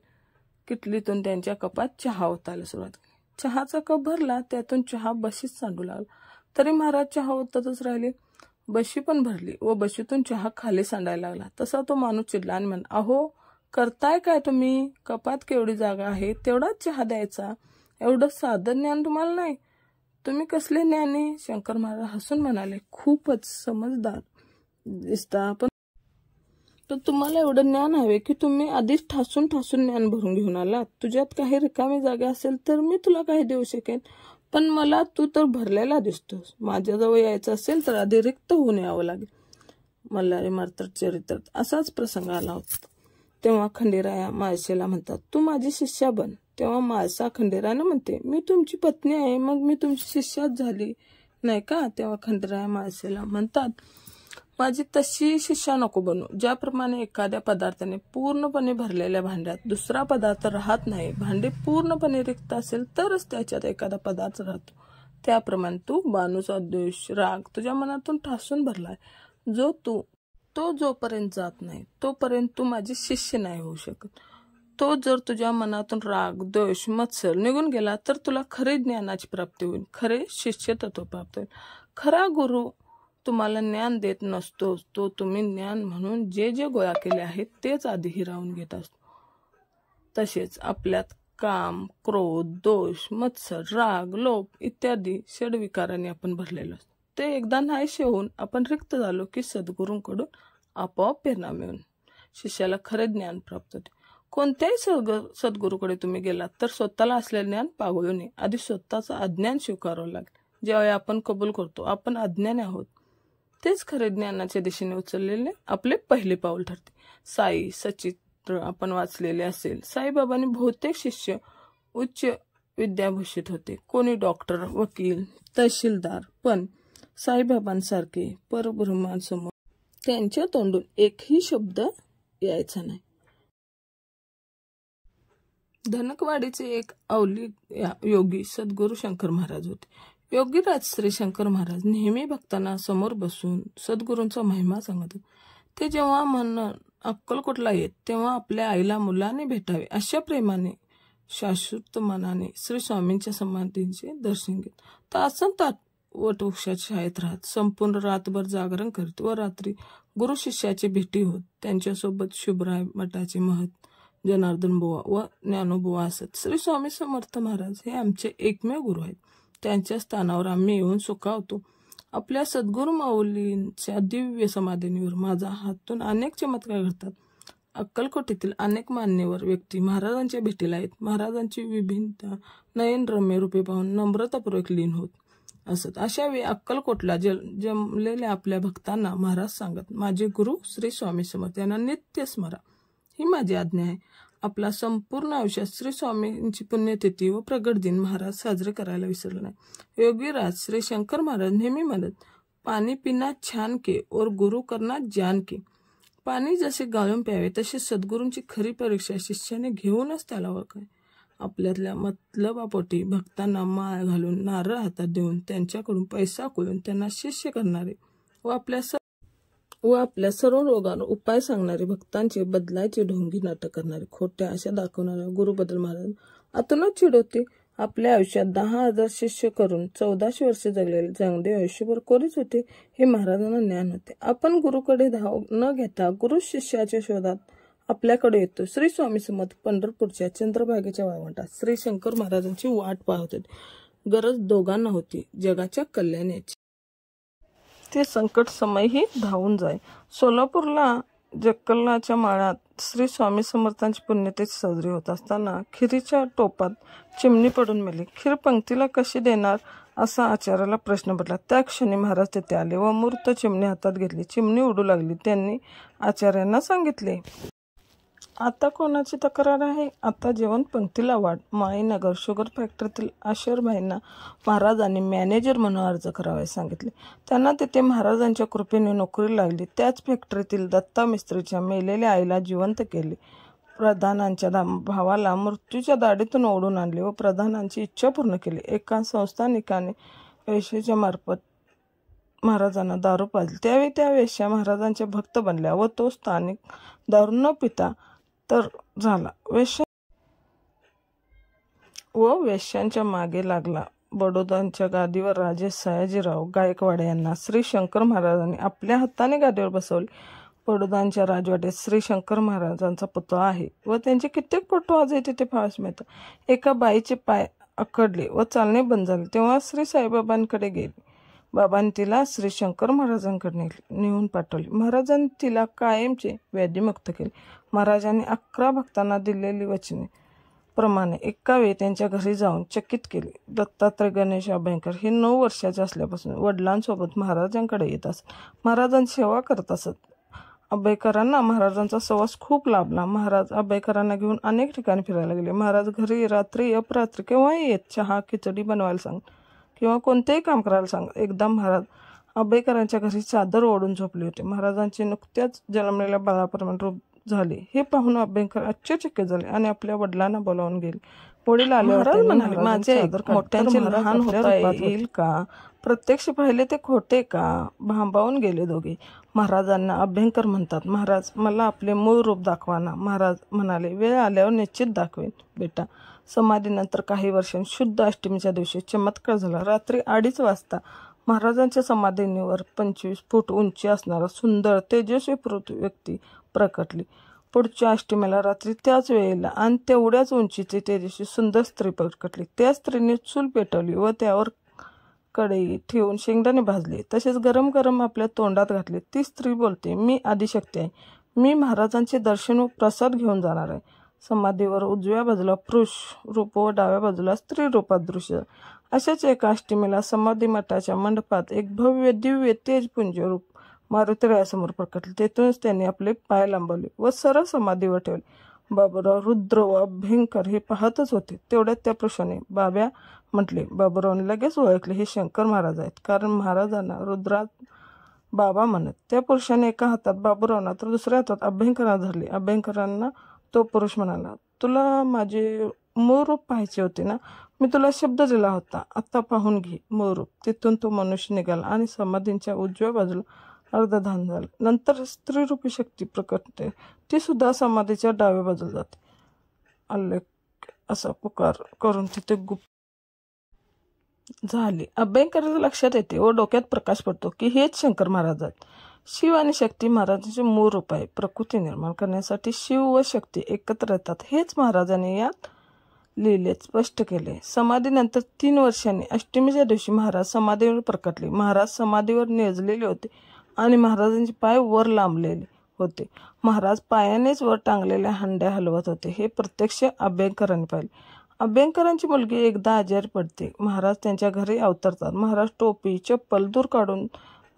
किटलीतून त्यांच्या कपात चहा ओतायला सुरुवात केली. चहाचा कप भरला, त्यातून चहा बशीत सांडू लागला. तरी महाराज चहा ओततच राहिले. बशी पण भरली व बशीतून चहा खाली सांडायला लागला. तसा तो माणूस चिडला आणि म्हणाला, अहो करताय काय तुम्ही? कपात केवढी जागा आहे तेवढाच चहा द्यायचा. एवढं साधं ज्ञान तुम्हाला नाही? तुम्ही कसले ज्ञानी? शंकर महाराज हसून म्हणाले, खूपच समजदार दिसता, पण तुम्हाला एवढं ज्ञान हवे की तुम्ही आधीच ठासून ज्ञान भरून घेऊन आलात. तुझ्यात काही रिकामी जागा असेल तर मी तुला काही देऊ शकेन, पण मला तू तर भरलेला दिसतोस. माझ्याजवळ यायचं असेल तर आधी रिक्त होऊन यावं लागेल. मल्हारी मार्तंड चरित्रात असाच प्रसंग आला होता. तेव्हा खंडेराया माळसेला म्हणतात, तू माझी शिष्या बन. तेव्हा माळसा खंडेरायानं म्हणते, मी तुमची पत्नी आहे, मग मी तुमची शिष्याच झाली नाही का? तेव्हा खंडेराया माळसेला म्हणतात, माझी तशी शिष्या नको बनू. ज्याप्रमाणे एखाद्या पदार्थाने पूर्णपणे भरलेल्या भांड्यात दुसरा पदार्थ राहत नाही, भांडे पूर्णपणे रिक्त असेल तरच त्याच्यात एखादा पदार्थ राहतो, त्याप्रमाणे तू बानूचा द्वेष, राग तुझ्या मनातून ठासून भरलाय. तो जोपर्यंत जात नाही तोपर्यंत तू माझी शिष्य नाही होऊ शकत. तो जर तुझ्या मनातून राग, द्वेष, मत्सर निघून गेला तर तुला खरे ज्ञानाची प्राप्ती होईल, खरे शिष्य तत्व प्राप्त होईल. खरा गुरु तुम्हाला ज्ञान देत नसतो, तो तुम्ही ज्ञान म्हणून जे जे गोळा केले आहेत तेच आधी हिरावून घेत असतो. तसेच आपल्यात काम, क्रोध, दोष, मत्सर, राग, लोभ इत्यादी षडविकारांनी आपण भरलेलो असतो. ते एकदा नाहीसे होऊन आपण रिक्त झालो की सद्गुरूंकडून आपोआप प्रेरणा मिळून शिष्याला खरे ज्ञान प्राप्त होते. कोणत्याही सद्गुरूकडे तुम्ही गेलात तर स्वतःला असलेले ज्ञान पागळू नये. आधी स्वतःचं अज्ञान स्वीकारावं लागेल. ज्यावेळी आपण कबूल करतो आपण अज्ञानी आहोत, तेच खरे ज्ञानाच्या दिशेने उचललेले आपले पहिले पाऊल ठरते. साई सचित्र आपण वाचलेले असेल. साईबाबांनी बहुतेक शिष्य उच्च विद्याभूषित होते. कोणी डॉक्टर, वकील, तहसीलदार, पण साईबाबांसारखे परब्रह्मांसमोर त्यांच्या तोंडून एकही शब्द यायचा नाही. धनकवाडीचे एक अवली योगी सद्गुरू शंकर महाराज होते. योगीराज श्री शंकर महाराज नेहमी भक्तांना समोर बसून सद्गुरूंचा महिमा सांगत होते. ते जेव्हा मन अक्कलकोटला येत तेव्हा आपल्या आईला मुलाने भेटावे अशा प्रेमाने शाश्वत मनाने श्री स्वामींच्या समाधींचे दर्शन घेत. तासन ताट वटवृक्षाच्या छायेत राहत संपूर्ण रातभर जागरण करीत व रात्री गुरु शिष्याची भेटी होत. त्यांच्यासोबत शुभराय मठाचे महत, जनार्दन बुवा व ज्ञानोबुवा असत. श्री स्वामी समर्थ महाराज हे आमचे एकमेव गुरु आहेत. त्यांच्या स्थानावर आम्ही येऊन सुखावतो. आपल्या सद्गुरू माऊलींच्या दिव्य समाधींवर माझा हातून अनेक चमत्कार घडतात. अक्कलकोटीतील अनेक मान्यवर व्यक्ती महाराजांच्या भेटीला येत महाराजांची विभिन्नता नयनरम्य रूपे पाहून नम्रतापूर्वक लीन होत असत. अशा वेळी अक्कलकोटला जमलेल्या आपल्या भक्तांना महाराज सांगत, माझे गुरु श्री स्वामी समर्थ यांना नित्य स्मरा, ही माझी आज्ञा आहे. आपला संपूर्ण आयुष्यात श्री स्वामींची पुण्यतिथी व प्रगट दिन महाराज साजरे करायला विसरले नाही. योगीराज श्री शंकर महाराज नेहमी म्हणत, पाणी पिना छान के और गुरु करना जान के. पाणी जसे गाळून प्यावे तसे सद्गुरूंची खरी परीक्षा शिष्याने घेऊनच त्याला ओळखावे. आपल्यातल्या मतलबापोटी भक्तांना माळ घालून नारळ हातात देऊन त्यांच्याकडून पैसा कोळून त्यांना शिष्य करणारे व आपल्या सर्व रोगांवर उपाय सांगणारे, भक्तांची बदलायची ढोंगी नाटक करणारे, खोट्या आशा दाखवणाऱ्या गुरुबद्दल महाराज आतूनच चिडवते आपल्या आयुष्यात 10,000 शिष्य करून 1400 वर्षे जगलेले जगदेव आयुष्यभर कोरीच होते हे महाराजांना ज्ञान होते. आपण गुरुकडे धाव न घेता गुरु शिष्याच्या शोधात आपल्याकडे येतो. श्री स्वामी समर्थ पंढरपूरच्या चंद्रभागेच्या वाळवंटात श्री शंकर महाराजांची वाट पाहत होते. गरज दोघांना होती, जगाच्या कल्याणाची. ते संकट समयही धावून जाय. सोलापूरला जक्कलनाच्या माळात श्री स्वामी समर्थांची पुण्यतिथी साजरी होत असताना खिरीच्या टोपात चिमणी पडून मेली. खीर पंक्तीला कशी देणार असा आचार्याला प्रश्न पडला. त्या क्षणी महाराज तेथे आले व मूर्त चिमणी हातात घेतली. चिमणी उडू लागली. त्यांनी आचार्यांना सांगितले, आता कोणाची तक्रार आहे? आता जेवण पंक्तीला वाढ. माईनगर शुगर फॅक्टरीतील आशरभाईंना महाराजांनी मॅनेजर म्हणून अर्ज करावयास सांगितले. त्यांना तिथे महाराजांच्या कृपेने नोकरी लागली. त्याच फॅक्टरीतील दत्ता मिस्त्रीच्या मेलेल्या आईला जिवंत केले. प्रधानांच्या भावाला मृत्यूच्या दाढीतून ओढून आणले व प्रधानांची इच्छा पूर्ण केली. एका संस्थानिकाने वेश्येच्या मार्फत महाराजांना दारू पाजली. त्यावेळी त्या वेश्या महाराजांच्या भक्त बनल्या व तो स्थानिक दारू न पिता तर झाला. वेश्यांच्या मागे लागला. बडोद्याच्या गादीवर राजे सयाजीराव गायकवाड यांना श्री शंकर महाराजांनी आपल्या हाताने गादीवर बसवले. बडोद्याच्या राजवाड्यात श्री शंकर महाराजांचा पुतळा आहे व त्यांचे कित्येक फोटो आजही तिथे पाहायला मिळतात. एका बाईचे पाय आखडले व चालणे बंद झाले तेव्हा श्री साईबाबांकडे गेली. बाबांनी तिला श्री शंकर महाराजांकडे नेऊन पाठवले. महाराजांनी तिला कायमचे व्याधीमुक्त केले. महाराजांनी 11 भक्तांना दिलेली वचने प्रमाणे एका वेळी त्यांच्या घरी जाऊन चकित केले. दत्तात्रय गणेश अभ्यंकर हे 9 वर्षाचे असल्यापासून वडिलांसोबत महाराजांकडे येत असत. महाराजांची सेवा करत असत. अभ्यंकरांना महाराजांचा सहवास खूप लाभला. महाराज अभ्यंकरांना घेऊन अनेक ठिकाणी फिरायला गेले. महाराज घरी रात्री अपरात्री केव्हाही येत. चहा खिचडी बनवायला सांग किंवा कोणतेही काम करायला सांग. एकदा महाराज अभ्यंकरांच्या घरी चादर ओढून झोपले होते. महाराजांचे नुकत्याच जन्मलेल्या बाळाप्रमाणे रूप झाले हे पाहून अभ्यंकर आश्चर्यचकित झाले आणि आपल्या वडिलांना बोलावून गेले. वडील आल्यावर म्हणाले, माझे मोठ्यांचे लहान होता येईल का? प्रत्यक्ष पाहिले ते खोटे का? भांबावून गेले दोघे. महाराजांना अभ्यंकर म्हणतात. महाराज मला आपले मूळ रूप दाखवा ना. महाराज म्हणाले, वेळ आल्यावर निश्चित दाखवेन बेटा. समाधीनंतर काही वर्षांनी शुद्ध अष्टमीच्या दिवशी चमत्कार झाला. रात्री 2:30 वाजता महाराजांच्या समाधीवर 25 फूट उंची असणारा सुंदर तेजस्वी व्यक्ती प्रकटली. पुढच्या अष्टमीला रात्री त्याच वेळेला आणि तेवढ्याच उंचीची तेजस्वी सुंदर स्त्री प्रकटली. त्या स्त्रीने चूल पेटवली व त्यावर कढई ठेवून शेंगदाणे भाजले तसेच गरम गरम आपल्या तोंडात घातले. ती स्त्री बोलते, मी आदिशक्ती आहे. मी महाराजांचे दर्शन व प्रसाद घेऊन जाणार आहे. समाधीवर उजव्या बाजूला पुरुष रूप व डाव्या बाजूला स्त्री रूपात दृश्य. अशाच एका अष्टमीला समाधी मठाच्या मंडपात एक भव्य दिव्य तेजपुंज रूप मारुतीरायासमोर प्रकटले. तेथूनच त्यांनी आपले पाय लांबवले व सरळ समाधीवर ठेवले. बाबूराव रुद्र व अभ्यंकर हे पाहतच होते. तेवढ्यात त्या पुरुषाने बाब्या म्हटले. बाबूरावने लगेच ओळखले हे शंकर महाराज आहेत, कारण महाराजांना रुद्रात बाबा म्हणत. त्या पुरुषाने एका हातात बाबूरावांना तर दुसऱ्या हातात अभ्यंकरांना धरले. अभ्यंकरांना तो पुरुष म्हणाला, तुला माझे मूळ रूप पाहायचे होते ना? मी तुला शब्द दिला होता. आता पाहून घे मूळ रूप. तिथून तो मनुष्य निघाला आणि समाधींच्या उजव्या बाजूला अर्धधान झालं. नंतर स्त्रीरूपी शक्ती प्रकटते. ती सुद्धा समाधीच्या डाव्या बाजूला जाते. अल्लेख असा पुकार करून तिथे गुप्त झाली. अभ्यंकराच्या लक्षात येते व डोक्यात प्रकाश पडतो की हेच शंकर महाराज आहेत. शिव आणि शक्ती महाराजांचे मूळ रूप आहे. प्रकृती निर्माण करण्यासाठी शिव व शक्ती एकत्र येतात हेच महाराजांनी यात लिहिलेत स्पष्ट केले. समाधीनंतर 3 वर्षांनी अष्टमीच्या दिवशी महाराज समाधीवर प्रकटले. महाराज समाधीवर निजलेले होते आणि महाराजांचे पाय वर लांबलेले होते. महाराज पायानेच वर टांगलेल्या हंड्या हलवत होते. हे प्रत्यक्ष अभ्यंकरांनी पाहिले. अभ्यंकरांची मुलगी एकदा आजारी पडते. महाराज त्यांच्या घरी अवतरतात. महाराज टोपी चप्पल दूर काढून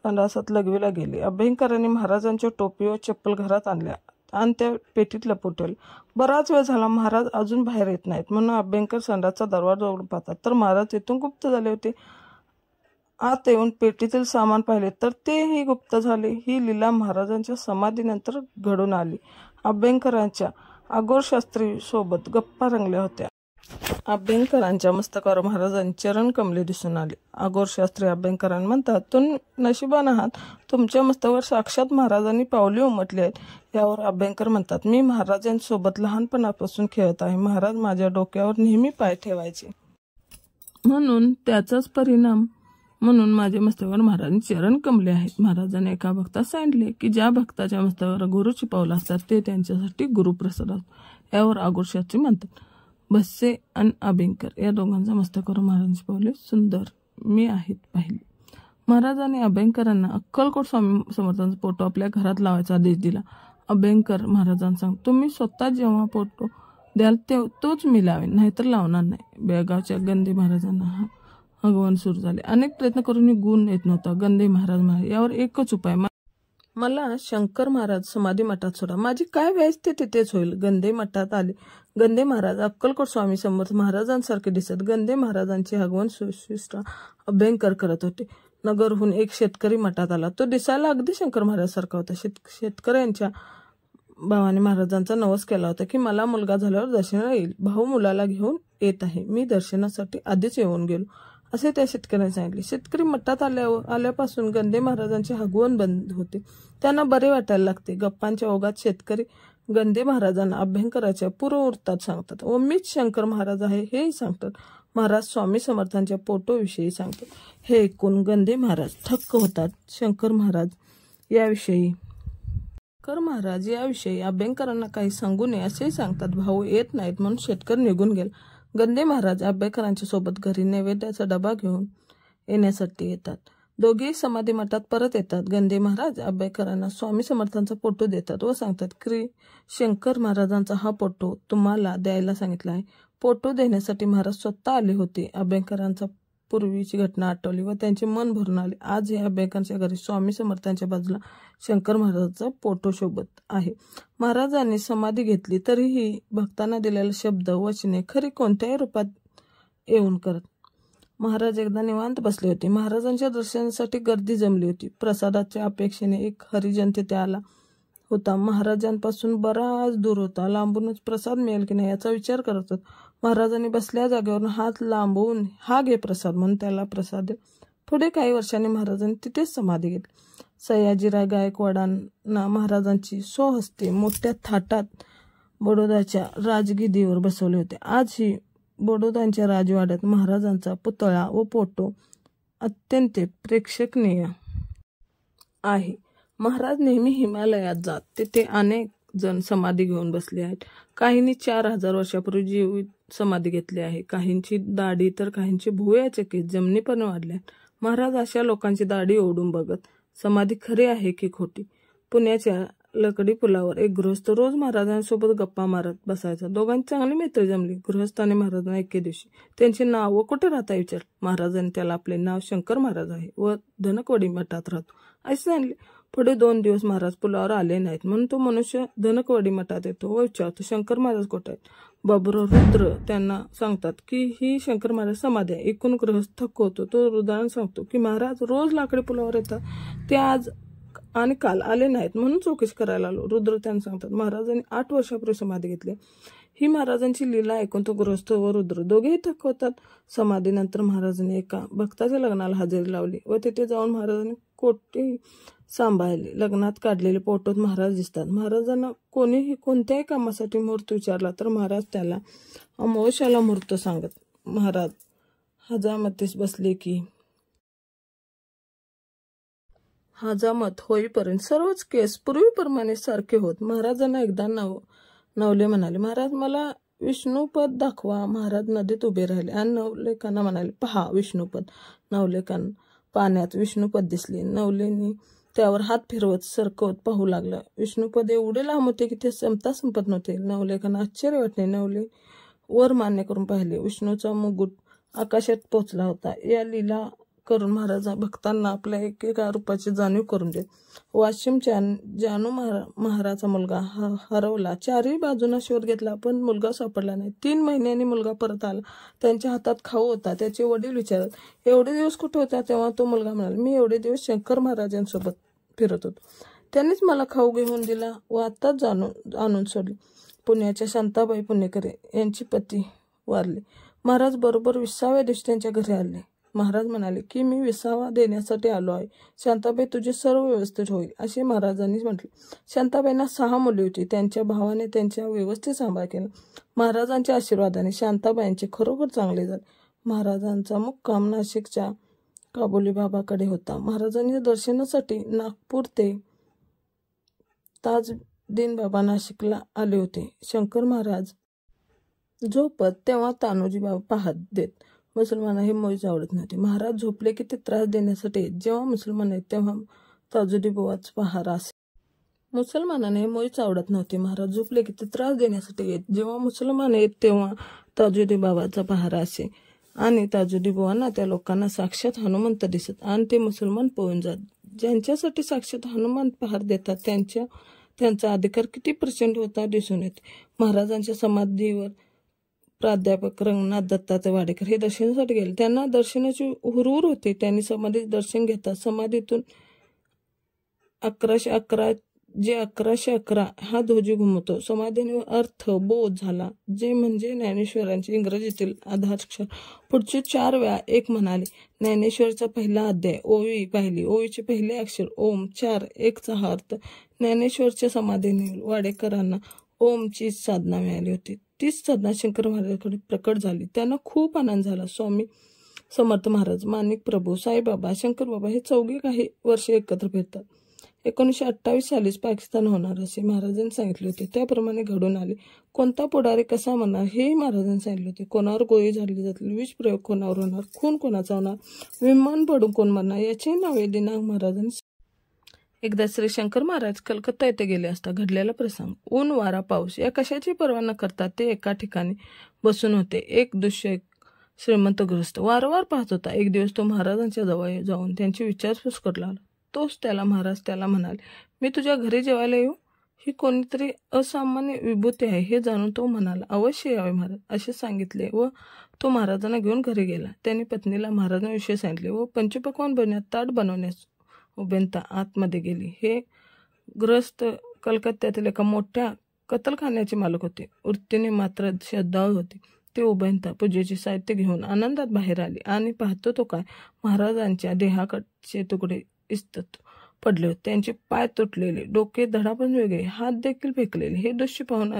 संडासात लघवीला गेले. अभ्यंकरांनी महाराजांच्या टोपी व चप्पल घरात आणल्या आणि त्या पेटीत लपवून ठेवले. बराच वेळ झाला महाराज अजून बाहेर येत नाहीत. म्हणून अभ्यंकर संडासचा दरवाजा उघडून पाहतात तर महाराज तिथून गुप्त झाले होते. आत येऊन पेटीतील सामान पाहिले तर तेही गुप्त झाले. ही लीला महाराजांच्या समाधीनंतर घडून आली. अभ्यंकरांच्या अघोर शास्त्री सोबत गप्पा रंगल्या होत्या. अभ्यंकरांच्या मस्तकावर महाराजांची चरण कमले दिसून आली. अघोर शास्त्री अभ्यंकरांना म्हणतात, तुम्ही नशिबान आहात. तुमच्या मस्तकावर साक्षात महाराजांनी पावले उमटली आहेत. यावर अभ्यंकर म्हणतात, मी महाराजांसोबत लहानपणापासून खेळत आहे. महाराज माझ्या डोक्यावर नेहमी पाय ठेवायचे. म्हणून त्याचाच परिणाम म्हणून माझ्या मस्तकावर महाराजांनी चरण कमले आहेत. महाराजांनी एका भक्तास सांगितले की ज्या भक्ताच्या मस्तकावर गुरुची पावलं असतात ते त्यांच्यासाठी गुरुप्रसाद असतो. यावर आगोर शास्त्री म्हणतात, भस्से आणि अभ्यंकर या दोघांच्या मस्तकावर महाराजांची पावले सुंदर मी आहेत पाहिली. महाराजांनी अभ्यंकरांना अक्कलकोट स्वामी समर्थांचा फोटो आपल्या घरात लावायचा आदेश दिला. अभ्यंकर महाराजांना सांग, तुम्ही स्वतः जेव्हा फोटो द्याल तोच मी लावेन, नाहीतर लावणार नाही. बेळगावच्या गंदे महाराजांना आगमन सुरू झाले. अनेक प्रयत्न करून गुण येत नव्हता. गंदे महाराज म्हणाले, यावर एकच उपाय, मला शंकर महाराज समाधी मठात सोडा, माझी काय व्याज ते तिथेच होईल. गंदे मठात आले. गंदे महाराज अक्कलकोट स्वामी समर्थ महाराजांसारखे दिसत. गंदे महाराजांचे आगमन सुशिष्ट अभ्यंकर करत होते. नगरहून एक शेतकरी मठात आला. तो दिसायला अगदी शंकर महाराजांसारखा होता. शेतकऱ्यांच्या भावाने महाराजांचा नवस केला होता की मला मुलगा झाल्यावर दर्शनाला येईल. भाऊ मुलाला घेऊन येत आहे, मी दर्शनासाठी आधीच येऊन गेलो, असे त्या शेतकऱ्याने सांगितले. शेतकरी मठात आल्यापासून गंदे महाराजांचे आगमन बंद होते. त्यांना बरे वाटायला लागते. गप्पांच्या ओघात शेतकरी गंदे महाराजांना अभ्यंकराच्या पूर्ववृत्तात सांगतात व मीच शंकर महाराज आहे हेही सांगतात. महाराज स्वामी समर्थांच्या फोटोविषयी सांगतात. हे ऐकून गंदे महाराज थक्क होतात. शंकर महाराज याविषयी अभ्यंकरांना काही सांगू नये असेही सांगतात. भाऊ येत नाहीत म्हणून शेतकरी निघून गेला. गंदे महाराज अभ्यंकरांच्या सोबत घरी नैवेद्याचा डबा घेऊन येण्यासाठी येतात. दोघेही समाधी मठात परत येतात. गंदे महाराज अभ्यंकरांना स्वामी समर्थांचा फोटो देतात व सांगतात की शंकर महाराजांचा हा फोटो तुम्हाला द्यायला सांगितला आहे. फोटो देण्यासाठी महाराज स्वतः आले होते. अभ्यंकरांचा पूर्वीची घटना आठवली व त्यांचे मन भरून आले. आज हे अभ्यंकरांच्या घरी स्वामी समर्थांच्या बाजूला शंकर महाराजांचा फोटो शोभत आहे. महाराजांनी समाधी घेतली तरीही भक्तांना दिलेले शब्द वचने खरी कोणत्याही रूपात येऊन करत. महाराज एकदा निवांत बसले होते. महाराजांच्या दर्शनासाठी गर्दी जमली होती. प्रसादाच्या अपेक्षेने एक हरिजन तिथे आला होता. महाराजांपासून बराच दूर होता. लांबूनच प्रसाद मिळेल की नाही याचा विचार करत होता. महाराजांनी बसल्या जागेवरून हात लांबवून हा घे प्रसाद म्हणून त्याला प्रसाद दिला. पुढे काही वर्षांनी महाराजांनी तिथेच समाधी घेतली. सयाजीराव गायकवाडांना महाराजांची स्वहस्ते मोठ्या थाटात बडोद्याच्या राजगिदीवर बसवले होते. आजही बडोद्याच्या राजवाड्यात महाराजांचा पुतळा व फोटो अत्यंत प्रेक्षणीय आहे. महाराज नेहमी हिमालयात जात. तिथे अनेक जण समाधी घेऊन बसले आहेत. काहींनी 4000 वर्षापूर्वी जीवित समाधी घेतली आहे. काहींची दाढी तर काहींची भुवयाचे केस जमिनीपर्यंत वाढले आहेत. महाराज अशा लोकांची दाढी ओढून बघत, समाधी खरी आहे की खोटी. पुण्याच्या लकडी पुलावर एक गृहस्थ रोज महाराजांसोबत गप्पा मारत बसायचा. दोघांची चांगली मैत्री जमली. गृहस्थाने महाराजांना एके दिवशी त्यांचे नाव व कुठे राहता विचार. महाराजांनी त्याला आपले नाव शंकर महाराज आहे व धनकवडी मठात राहतो असे सांगितले. पुढे 2 दिवस महाराज पुलावर आले नाहीत म्हणून तो मनुष्य धनकवडी मठात येतो व विचारतो, शंकर महाराज कुठे आहेत. बाबुराव रुद्र त्यांना सांगतात की ही शंकर महाराज समाधी आहे. एकूण गृहस्थ थक्क होतो. तो रुद्राने सांगतो की महाराज रोज लाकडी पुलावर येतात, ते आज आणि काल आले नाहीत म्हणून चौकशी करायला आलो. रुद्र त्यांना सांगतात महाराजांनी 8 वर्षापूर्वी समाधी घेतली. ही महाराजांची लीला ऐकून तो गृहस्थ व रुद्र दोघेही थक्क होतात. समाधीनंतर महाराजांनी एका भक्ताच्या लग्नाला हजेरी लावली व तिथे जाऊन महाराजांनी कोटी सांभाळले. लग्नात काढलेले फोटोत महाराज दिसतात. महाराजांना कोणीही कोणत्याही कामासाठी मुहूर्त विचारला तर महाराज त्याला अमावस्याला मुहूर्त सांगत. महाराज हजामतीस बसले की हजामत होईपर्यंत सर्वच केस पूर्वीप्रमाणे सारखे होत. महाराजांना एकदा नवले म्हणाले, महाराज मला विष्णुपद दाखवा. महाराज नदीत उभे राहिले आणि नवलेकांना म्हणाले, पहा विष्णुपद. नवलेकांना पाण्यात विष्णुपद दिसले. नवलेनी त्यावर हात फिरवत सरकवत पाहू लागला. विष्णुपद एवढे लांब होते की ते संपत नव्हते. नवलेकांना आश्चर्य वाटले. नवले वर मान्य करून पाहिले. विष्णूचा मुकुट आकाशात पोचला होता. या लीला करून महाराज भक्तांना आपल्या एकेका रूपाची जाणीव करून देत. वाशिमच्या जानू महाराजचा मुलगा हरवला. 4ही बाजूंना शोध घेतला पण मुलगा सापडला नाही. 3 महिन्यांनी मुलगा परत आला. त्यांच्या हातात खाऊ होता. त्याचे वडील विचारत, एवढे दिवस कुठे होता. तेव्हा तो मुलगा म्हणाला, मी एवढे दिवस शंकर महाराजांसोबत फिरत होतो. त्यांनीच मला खाऊ घेऊन दिला व आताच आणून सोडले. पुण्याच्या शांताबाई पुणेकर यांची पती वारले. महाराज बरोबर 20व्या दिवशी त्यांच्या घरी आले. महाराज म्हणाले की मी विसावा देण्यासाठी आलो आहे. शांताबाई तुझे सर्व व्यवस्थित होईल असे महाराजांनी म्हटले. शांताबाईंना 6 मुले होती. त्यांच्या भावाने त्यांच्या व्यवस्थित सांभाळ केला. महाराजांच्या आशीर्वादाने शांताबाईंचे खरोखर चांगले झाले. महाराजांचा मुक्काम नाशिकच्या काबुली बाबाकडे होता. महाराजांनी दर्शनासाठी नागपूर ते ताजुद्दीन बाबा नाशिकला आले होते. शंकर महाराज झोपत तेव्हा तानोजी बाबा पाहत देत. मुसलमानांना हे मोईच आवडत नव्हते. महाराज झोपले की ते त्रास देण्यासाठी जेव्हा मुसलमान आहेत तेव्हा ताजुद्दीन बुवाच पहारा असे. मुसलमानांना हे मोईच आवडत नव्हते. महाराज झोपले की ते त्रास देण्यासाठी येत. जेव्हा मुसलमान येत तेव्हा ताजुद्दीन बाबाचा पहारा असे आणि ताजुद्दीन बुवांना त्या लोकांना साक्षात हनुमंत दिसत आणि ते मुसलमान पळून जात. ज्यांच्यासाठी साक्षात हनुमान पहार देतात त्यांचा अधिकार किती प्रचंड होता दिसून येते. महाराजांच्या समाधीवर प्राध्यापक रंगनाथ दत्तात्रय वाडेकर हे दर्शनासाठी गेले. त्यांना दर्शनाची हुरहुर होती. त्यांनी समाधीचे दर्शन घेतात. समाधीतून 1111 हा ध्वज घुमतो. समाधीने अर्थ बोध झाला, जे म्हणजे ज्ञानेश्वरांचे इंग्रजीतील आधाराक्षर. पुढचे 4 वेळा एक म्हणाले. ज्ञानेश्वरचा पहिला अध्याय ओवी पाहिली. ओवीचे पहिले अक्षर ओम. 4 एकचा हा अर्थ. ज्ञानेश्वरच्या समाधीने वाडेकरांना ओमची साधना मिळाली होती. तीच साधना शंकर महाराजांकडे प्रकट झाली. त्यांना खूप आनंद झाला. स्वामी समर्थ महाराज, माणिक प्रभू, साईबाबा, शंकर बाबा हे चौघे काही वर्षे एकत्र फिरतात. 1928 सालीच पाकिस्तान होणार असे महाराजांनी सांगितले होते. त्याप्रमाणे घडून आले. कोणता पुढारी कसा म्हणणार हेही महाराजांनी सांगितले होते. कोणावर गोळी झाडली जातील, विष प्रयोग कोणावर होणार, खून कोणाचा होणार, विमान पडून कोण मरणार याची नावे दिनांक महाराजांनी. एकदा श्री शंकर महाराज कलकत्ता येथे गेले असता घडलेला प्रसंग. ऊन, वारा, पाऊस या कशाची पर्वा न करता ते एका ठिकाणी बसून होते. एक दुष्य श्रीमंत गृहस्थ वारंवार पाहत होता. एक दिवस तो महाराजांच्या जवळ जाऊन त्यांची विचारपूस करू लागला. तोच महाराज त्याला म्हणाले, मी तुझ्या घरी जेवायला येऊ? ही कोणीतरी असामान्य विभूती आहे हे जाणून तो म्हणाला, अवश्य यावे महाराज असे सांगितले व तो महाराजांना घेऊन घरी गेला. त्यांनी पत्नीला महाराजांविषयी सांगितले व पंचपक्वान्न बनवण्यात ताट बनवण्यास उभ्यंता आतमध्ये गेली. हे ग्रस्त कलकत्त्यातील एका मोठ्या कत्तलखान्याचे मालक होते. वृत्तीने मात्र श्रद्धाळू होते. ते उभयंता पूजेचे साहित्य घेऊन आनंदात बाहेर आले आणि पाहतो तो काय, महाराजांच्या देहाकडचे तुकडे इस्तत पडले होते. त्यांचे पाय तुटलेले, डोके धडापण वेगळे, हात देखील फेकलेले. हे दृश्य पाहून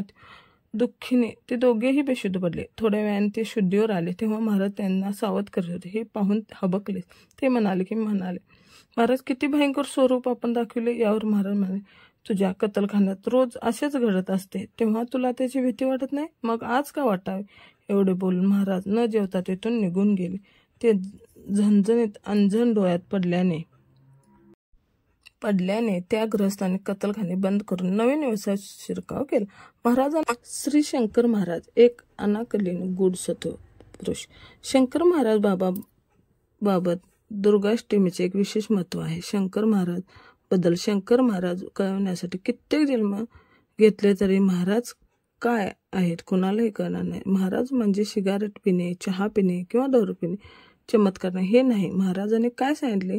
दुःखीने ते दोघेही बेशुद्ध पडले. थोड्या वेळाने ते शुद्धीवर आले तेव्हा महाराज त्यांना सावध करत होते. हे पाहून हबकले. ते म्हणाले महाराज किती भयंकर स्वरूप आपण दाखविले. यावर महाराज म्हणाले, तुझ्या कत्तलखान्यात रोज असेच घडत असते तेव्हा तुला त्याची भीती वाटत नाही, मग आज का वाटावे? एवढे बोलून महाराज न जेवता तेथून निघून गेले. ते झणझणीत अंजन डोळ्यात पडल्याने त्या गृहस्थाने कत्तलखाने बंद करून नवीन व्यवसाय शिरकाव केला. महाराजांना श्री शंकर महाराज एक अनाकलीन गूढ सत्व पुरुष. शंकर महाराज बाबत दुर्गाष्टमीचे एक विशेष महत्व आहे. शंकर महाराज कळवण्यासाठी कित्येक जन्म घेतले तरी महाराज काय आहेत कुणालाही कळणार नाही. महाराज म्हणजे सिगारेट पिणे, चहा पिणे किंवा दारू पिणे, चमत्कार नाही हे नाही. महाराजांनी काय सांगितले,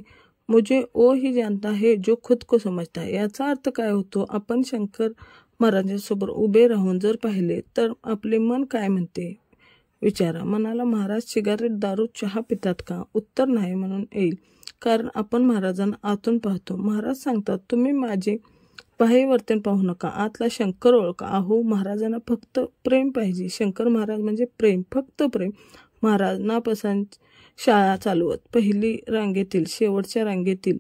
मुझे वो ही जानता है जो खुद को समजता है. याचा अर्थ काय होतो? आपण शंकर महाराजांसोबत उभे राहून जर पाहिले तर आपले मन काय म्हणते विचारा. मनाला महाराज सिगारेट, दारू, चहा पितात का? उत्तर नाही म्हणून येईल, कारण आपण महाराजांना आतून पाहतो. महाराज सांगतात, तुम्ही माझे बाह्य वर्तन पाहू नका, आतला शंकर ओळखा. अहो, महाराजांना फक्त प्रेम पाहिजे. शंकर महाराज म्हणजे प्रेम, फक्त प्रेम. महाराज नापसंत शाळा चालवत पहिली रांगेतील शेवटच्या रांगेतील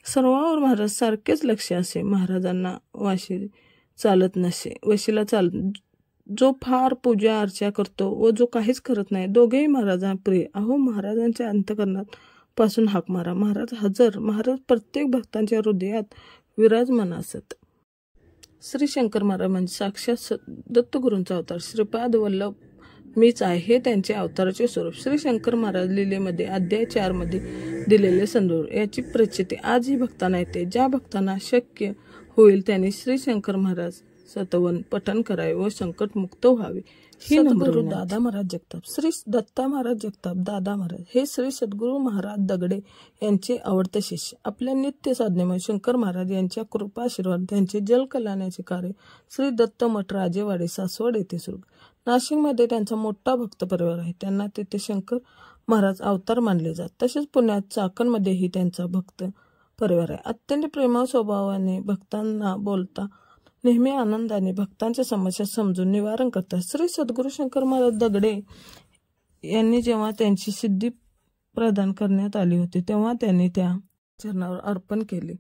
सर्वांवर महाराज सारखेच लक्ष असे. महाराजांना वाशी चालत नसे, वशीला चालत. जो फार पूजा अर्चा करतो व जो काहीच करत नाही, दोघेही महाराजांना प्रिय. अहो, महाराजांच्या अंतकरणात पासून हाक मारा. महाराज हजर. महाराज प्रत्येक भक्तांच्या हृदयात विराजमान असत. श्री शंकर महाराज म्हणजे साक्षात दत्तगुरूंचा अवतार. श्रीपाद वल्लभ मीच आहे हे त्यांचे अवताराचे स्वरूप. श्री शंकर महाराज लीलेमध्ये अध्याय 4 मध्ये दिलेले संदर्भ याची प्रचिती आजही भक्तांना येते. ज्या भक्तांना शक्य होईल त्यांनी श्री शंकर महाराज सतवन पठण करावे व संकटमुक्त व्हावे. ही सद्गुरू दादा महाराज जगताप. श्री दत्ता महाराज जगताप दादा महाराज हे श्री सद्गुरू महाराज दगडे यांचे आवडते शिष्य. आपल्या नित्य साधनेमुळे शंकर महाराज यांच्या कृपाशीर्वाद त्यांचे जलकल्याणाचे कार्य श्री दत्त मठ राजेवाडी सासवड येथे सुरू. नाशिकमध्ये त्यांचा मोठा भक्त परिवार आहे. त्यांना तेथे शंकर महाराज अवतार मानले जात. तसेच पुण्यात चाकणमध्येही त्यांचा भक्त परिवार आहे. अत्यंत प्रेमळ स्वभावाने भक्तांना बोलता नेहमी आनंदाने भक्तांच्या समस्या समजून निवारण करतात. श्री सद्गुरू शंकर महाराज दगडे यांनी जेव्हा त्यांची सिद्धी प्रदान करण्यात आली होती तेव्हा त्यांनी त्या चरणावर अर्पण केले।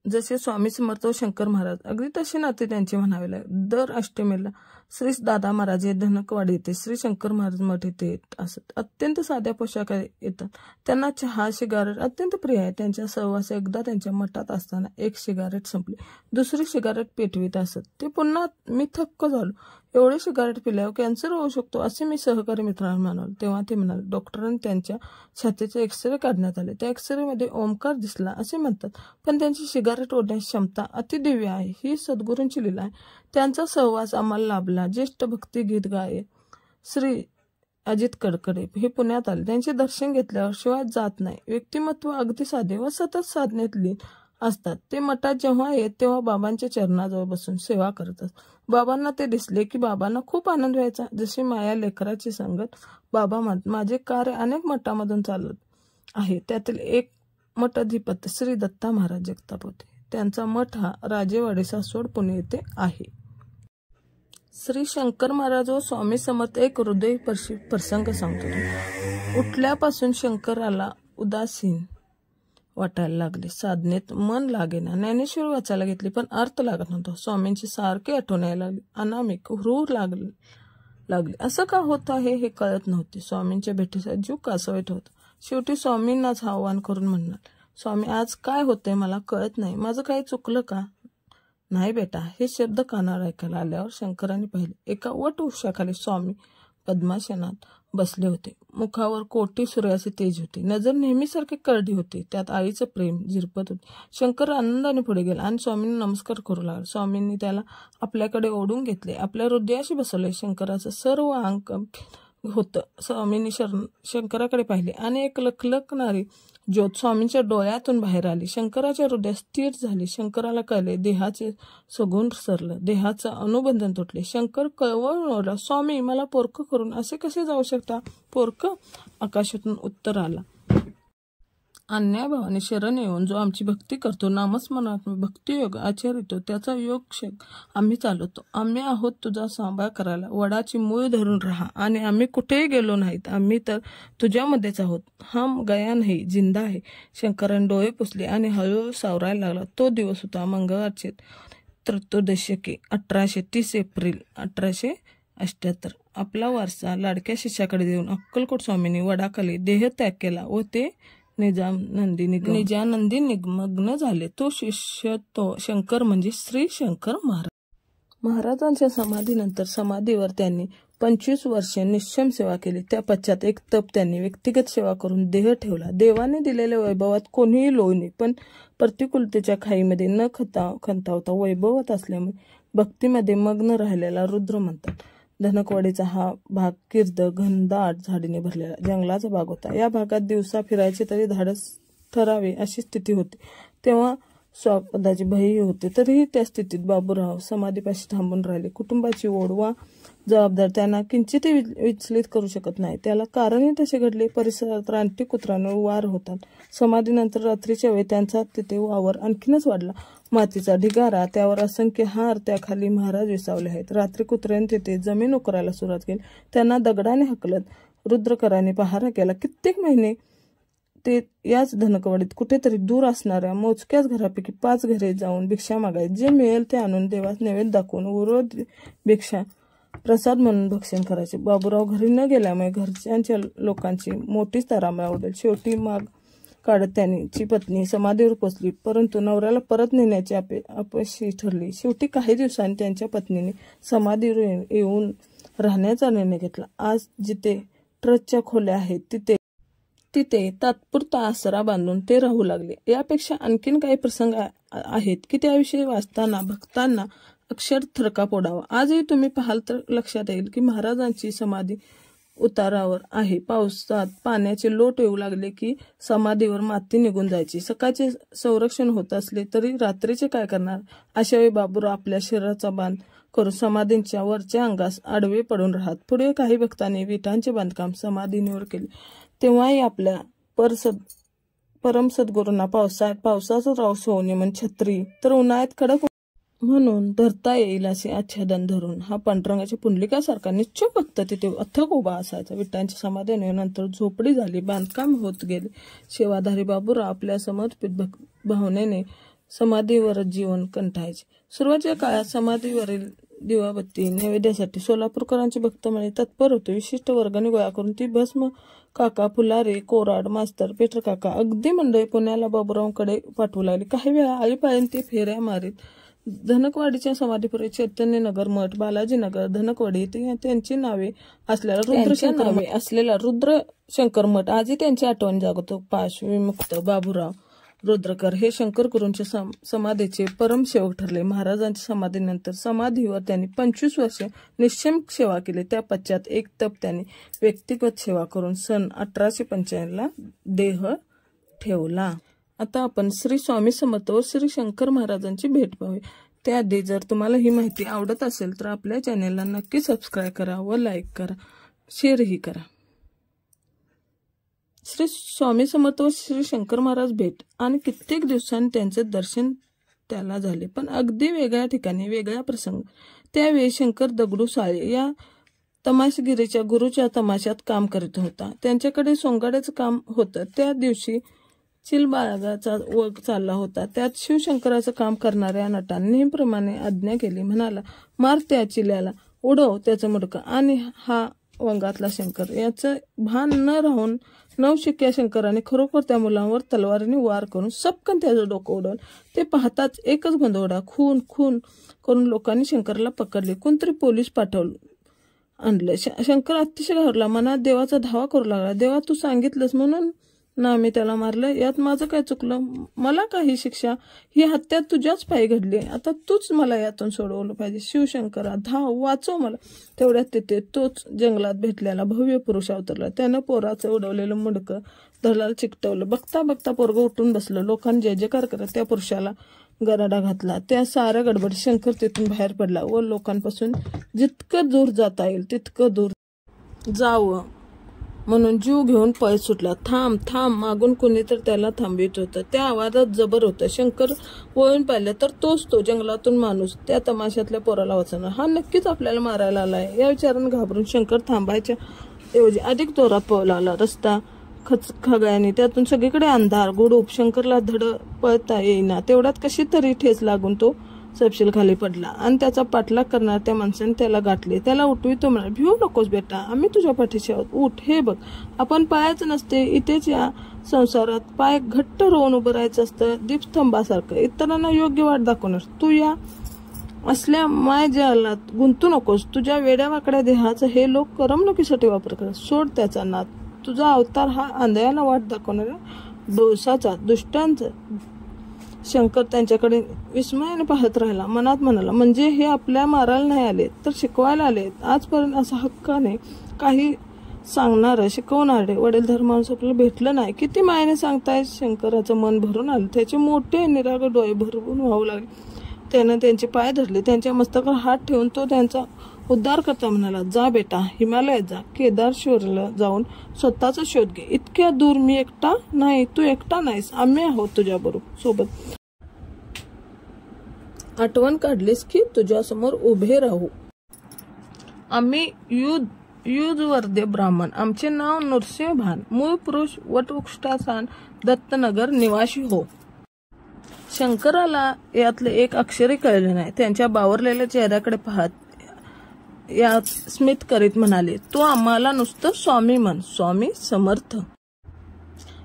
जसे स्वामी समर्थ शंकर महाराज अगदी तसे नाते त्यांचे म्हणावे लागेल। दर अष्टमीला श्री दादा महाराज हे धनकवाडी येते श्री शंकर महाराज मठ येथे असत। अत्यंत साध्या पोशाखात येतात। त्यांना चहा सिगारेट अत्यंत प्रिय आहे। त्यांच्या सहवास एकदा त्यांच्या मठात असताना एक सिगारेट संपली, दुसरी सिगारेट पेटवीत असत। ते पुन्हा मी थक्क झालो, एवढे सिगारेट पिल्यावर कॅन्सर होऊ शकतो असे मी सहकारी मित्रांना म्हणालो। तेव्हा ते म्हणाले, डॉक्टरांनी त्यांच्या छातीचे एक्सरे काढण्यात आले, त्या एक्सरेमध्ये ओंकार दिसला असे म्हणतात, पण त्यांची सिगारेट ओढण्याची क्षमता अतिदिव्य आहे। ही सद्गुरूंची लीला आहे। त्यांचा सहवास आम्हाला लाभला। ज्येष्ठ भक्ती गीत गायक श्री अजित कडकडे हे पुण्यात आले। त्यांचे दर्शन घेतल्यावर शिवाय जात नाही। व्यक्तिमत्व अगदी साधे व सतत साधनेत लीन असतात। ते मठात जेव्हा येत तेव्हा बाबांच्या चरणाजवळ बसून सेवा करतात। बाबांना ते दिसले की बाबांना खूप आनंद व्हायचा। जशी माया लेकराची संगत बाबा म्हणतात, माझे कार्य अनेक मठामधून चालत आहे, त्यातील एक मठाधिपती श्री दत्ता महाराज जगताप होते। त्यांचा मठ हा राजेवाडी सासवड पुणे येथे आहे। श्री शंकर महाराज व स्वामी समर्थ एक हृदयस्पर्शी प्रसंग सांगतो। उठल्यापासून शंकराला उदासीन वाटायला लागले। साधनेत मन लागेना। ज्ञानेश्वर वाचायला घेतली पण अर्थ लागत नव्हता। स्वामींची सारखी आठवण यायला लागली। अनामिक हुरूर लागली। असं का होत आहे हे कळत नव्हते। स्वामींच्या भेटीसाठी जीव कासवत होता। शेवटी स्वामींनाच आवाहन करून म्हणणार, स्वामी आज काय होतंय मला कळत नाही, माझं काही चुकलं का? नाही बेटा, हे शब्द कानावर ऐकायला आल्यावर शंकरांनी पाहिले। एका वट वृक्षाखाली स्वामी पद्मासनात बसले होते। मुखावर कोटी सूर्याचे तेज होते। नजर नेहमीसारखी करडी होती, त्यात आईचं प्रेम झिरपत होते। शंकर आनंदाने पुढे गेला आणि स्वामींनी नमस्कार करू लागला। स्वामींनी त्याला आपल्याकडे ओढून घेतले, आपल्या हृदयाशी बसवले। शंकराचं सर्व अंग होतं। स्वामींनी शंकराकडे पाहिले आणि एक लखलखणारी ज्योत स्वामींच्या डोळ्यातून बाहेर आली। शंकराच्या हृदयात स्थिर झाली। शंकराला कळले, देहाचे सगुण सरलं, देहाचं अनुबंधन तुटले। शंकर कळवळून ओरडला, स्वामी मला पोरकं करून असे कसे जाऊ शकता? पोरकं? आकाशातून उत्तर आला, अन्याभावाने शरण येऊन जो आमची भक्ती करतो, नामस्मरणात भक्तियोग आचरितो, त्याचा योग आम्ही चालवतो। आम्ही आहोत तुझा सांभाळ करायला। वडाची मूळ धरून राहा आणि आम्ही कुठेही गेलो नाहीत, आम्ही तर तुझ्यामध्येच आहोत। हम गया नाही, जिंदा आहे। शंकराने डोळे पुसले आणि हळूहळू सावरायला लागला। तो दिवस होता मंगळवारचे त्रयोदशी 1830 एप्रिल 1878। आपला वारसा लाडक्या शिष्याकडे देऊन अक्कलकोट स्वामींनी वडाखाली देहत्याग केला व ते निजानंदी निमग्न झाले। तो शिष्य तो शंकर म्हणजे श्री शंकर महाराज। महाराजांच्या समाधीनंतर समाधीवर त्यांनी 25 वर्षे निश्चम सेवा केली। त्या पश्चात एक तप त्यांनी व्यक्तिगत सेवा करून देह ठेवला। देवाने दिलेल्या वैभवात कोणीही लोळणे, पण प्रतिकूलतेच्या खाईमध्ये न खंतावता वैभवत असल्यामुळे भक्तीमध्ये मग्न राहिलेला रुद्र म्हणतात। धनकवाडीचा हा भाग कीर्द घनदाट झाडीने भरलेला जंगलाचा भाग होता। या भागात दिवसा फिरायचे तरी धाडस ठरावे अशी स्थिती होती। तेव्हा स्वापदाची भयही होते। तरीही त्या स्थितीत बाबूराव समाधीपाशी थांबून राहिले। कुटुंबाची ओढ वा जबाबदार त्यांना किंचितही विचलित करू शकत नाही। त्याला कारणही तसे घडले। परिसरात रानटी कुत्र्यांवर वार होतात। समाधीनंतर रात्रीच्या वेळी त्यांचा तिथे वावर आणखीनच वाढला। मातीचा ढिगारा, त्यावर असंख्य हार, त्याखाली महाराज विसावले आहेत। रात्री कुत्र्याने तिथे जमीन उकरायला सुरुवात केली। त्यांना दगडाने हकलत रुद्रकरांनी पहारा केला। कित्येक महिने ते याच धनकवाडीत कुठेतरी दूर असणाऱ्या मोजक्याच घरापैकी 5 घरे जाऊन भिक्षा मागायचे। जे मिळेल ते आणून देवास नैवेद्य दाखवून उर्वरित भिक्षा प्रसाद म्हणून भक्षण करायचे। बाबूराव घरी न गेल्यामुळे घरच्यांच्या लोकांची मोठीच तारांबळ उडेल। शेवटी माग काढत त्यांची पत्नी समाधीवर पोचली, परंतु नवऱ्याला परत नेण्याची अपयशी ठरली। शेवटी काही दिवसांनी त्यांच्या पत्नीने समाधीवर येऊन राहण्याचा निर्णय घेतला। आज जिथे ट्रस्टच्या खोल्या आहेत तिथे तात्पुरता आसरा बांधून ते राहू लागले। यापेक्षा आणखीन काही प्रसंग आहेत की त्याविषयी वाचताना भक्तांना अक्षर थरका पोडावा। आजही तुम्ही पाहाल तर लक्षात येईल की महाराजांची समाधी उतारावर आहे। पावसात पाण्याचे लोट येऊ लागले की समाधीवर माती निघून जायची। सकाळचे संरक्षण होत असले तरी रात्रीचे काय करणार? अशा वेळी बाबूराव आपल्या शरीराचा बांध करून समाधींच्या वरच्या अंगास आडवे पडून राहत। पुढे काही भक्तांनी विटांचे बांधकाम समाधींवर केले। तेव्हाही आपल्या परम सद्गुरूंना पावसाचा रावस होऊ नये म्हणून छत्री, तर उन्हाळ्यात कडक म्हणून धरता येईल असे आच्छादन धरून हा पांडुरंगाच्या पुंडलिकासारखा निश्चय भक्त तिथे अथक उभा असायचा. विठ्ठांच्या समाधीने नंतर झोपडी झाली, बांधकाम होत गेले. सेवाधारी बाबूराव आपल्या समर्पित भावनेने समाधीवरच जीवन कंठायचे. सुरुवातीच्या काळात समाधीवरील दिवाबत्ती नैवेद्यासाठी सोलापूरकरांची भक्तमंडळी तत्पर होते. विशिष्ट वर्गणी गोळा करून ती भस्म काका, फुलारे, कोराड, मास्तर, पेटर काका अगदी मंडळी पुण्याला बाबूरावांकडे पाठवू लागली. काही वेळा आळीपाळीने ते फेऱ्या मारीत धनकवाडीच्या समाधीपुढे चैतन्यनगर मठ, बालाजीनगर, धनकवाडी त्यांची नावे असलेला रुद्रशंकर मठ आजही त्यांची आठवण जागवतो. पाश विमुक्त बाबूराव रुद्रकर हे शंकर गुरूंच्या समाधीचे परमसेवक ठरले. महाराजांच्या समाधीनंतर समाधीवर त्यांनी 25 वर्षे निःशंक सेवा केली. त्या पश्चात एक तप त्यांनी व्यक्तिगत सेवा करून सन 1895 देह ठेवला. आता आपण श्री स्वामी समर्थ व श्री शंकर महाराजांची भेट पाहूया. त्याआधी जर तुम्हाला ही माहिती आवडत असेल तर आपल्या चॅनेलला नक्की सबस्क्राईब करा व लाईक करा, शेअरही करा. श्री स्वामी समर्थ व श्री शंकर महाराज भेट आणि कित्येक दिवसांनी त्यांचे दर्शन त्याला झाले, पण अगदी वेगळ्या ठिकाणी, वेगळ्या प्रसंग. त्यावेळी शंकर दगडू साळे या तमाशगिरीच्या गुरुच्या तमाशात काम करीत होता. त्यांच्याकडे सोंगाड्याचं काम होतं. त्या दिवशी चिलबागाचा वग चालला होता. त्यात शिवशंकराचं काम करणाऱ्या नटाने नेहमीप्रमाणे आज्ञा केली. म्हणाला, मार त्या चिल्याला, उडव त्याचं मुडकं. आणि हा वंगातला शंकर याचं भान न राहून नवशिक्या शंकराने खरोखर त्या मुलांवर तलवारीने वार करून सपकन त्याचं डोकं उडवलं. ते पाहताच एकच गोंधवडा. खून खून करून लोकांनी शंकराला पकडले. कोणतरी पोलीस आणलं. शंकर अतिशय घाबरला. मनात देवाचा धावा करू लागला. देवा, तू सांगितलंस म्हणून ना मी त्याला मारलं. यात माझं काय चुकलं? मला काही शिक्षा? ही हत्या तुझ्याच पायी घडली. आता तूच मला यातून सोडवलं पाहिजे. शिवशंकरा, धाव, वाचव मला. तेवढ्यात तिथे तोच जंगलात भेटलेला भव्य पुरुष अवतरला. त्यानं पोराचं उडवलेलं मुंडकं धरला चिकटवलं. बघता बघता पोरगं उठून बसलं. लोकांनी जय जयकार करत त्या पुरुषाला गराडा घातला. त्या साऱ्या गडबड शंकर तिथून बाहेर पडला व लोकांपासून जितकं दूर जाता येईल तितकं दूर जावं म्हणून जीव घेऊन पळ सुटला. थांब थांब, मागून कुणी तर त्याला थांबवित होतं. त्या आवाजात जबर होतं. शंकर वळून पाहिलं तर तोच तो जंगलातून माणूस त्या तमाशातल्या पोराला वाचवणार. हा नक्कीच आपल्याला मारायला आलाय. या विचाराने घाबरून शंकर थांबायच्या ऐवजी अधिक जोरात पळू लागला. रस्ता खगळ्याने, त्यातून सगळीकडे अंधार गुडूप. शंकरला धड पळता येईना. तेवढ्यात कशी तरी ठेच लागून तो सपशील खाली पडला आणि त्याचा पाठलाग करणार त्या माणसाने त्याला गाठले. त्याला उठवितो म्हणाला, भिवू नकोस बेटा, आम्ही तुझ्या पाठीशी आहोत. उठ, हे बघ, आपण पायाचं नसते. इथेच या संसारात पाय घट्ट रोवून उभं राहायचं असतं, दीपस्तंभासारखं. इतरांना योग्य वाट दाखवणार. तू या असल्या मायजालात गुंतू नकोस. तुझ्या वेड्यावाकड्या देहाचा हे लोक करमणुकीसाठी वापर करतात. सोड त्याचा नाद. तुझा अवतार हा आंधळ्याला वाट दाखवणाऱ्या डोसाचा, दुष्टांचा. शंकर त्यांच्याकडे विस्मयाने पाहत राहिला. मनात म्हणाला, म्हणजे हे आपल्या मारायला नाही आले तर शिकवायला आले. आजपर्यंत असं हक्काने काही सांगणारं, शिकवणारे वडीलधार माणूस आपल्याला भेटलं नाही. किती मायने सांगताय. शंकराचं मन भरून आलं. त्याचे मोठे निरागस डोळे भरवून वाहू लागले. त्यानं त्यांचे पाय धरले. त्यांच्या मस्तकावर हात ठेवून तो त्यांचा उद्धार करता म्हणाला, जा बेटा, हिमालयात जा. केदारेश्वरला जाऊन स्वतःचा शोध घे. इतक्या दूर मी एकटा नाही. तू एकटा नाहीस. आम्ही आहोत तुझ्याबरोबर सोबत. आठवण काढलीस की तुझ्यासमोर उभे राहू. आम्ही युजवर्दे ब्राह्मण. आमचे नाव नृसिंह भान. मूळ पुरुष, वटवृक्षासान, दत्तनगर निवासी हो. शंकराला यातले एक अक्षरही कळले नाही. त्यांच्या बावरलेल्या चेहऱ्याकडे पाहत यात स्मित करीत म्हणाले, तू आम्हाला नुसतं स्वामी म्हण. स्वामी समर्थ.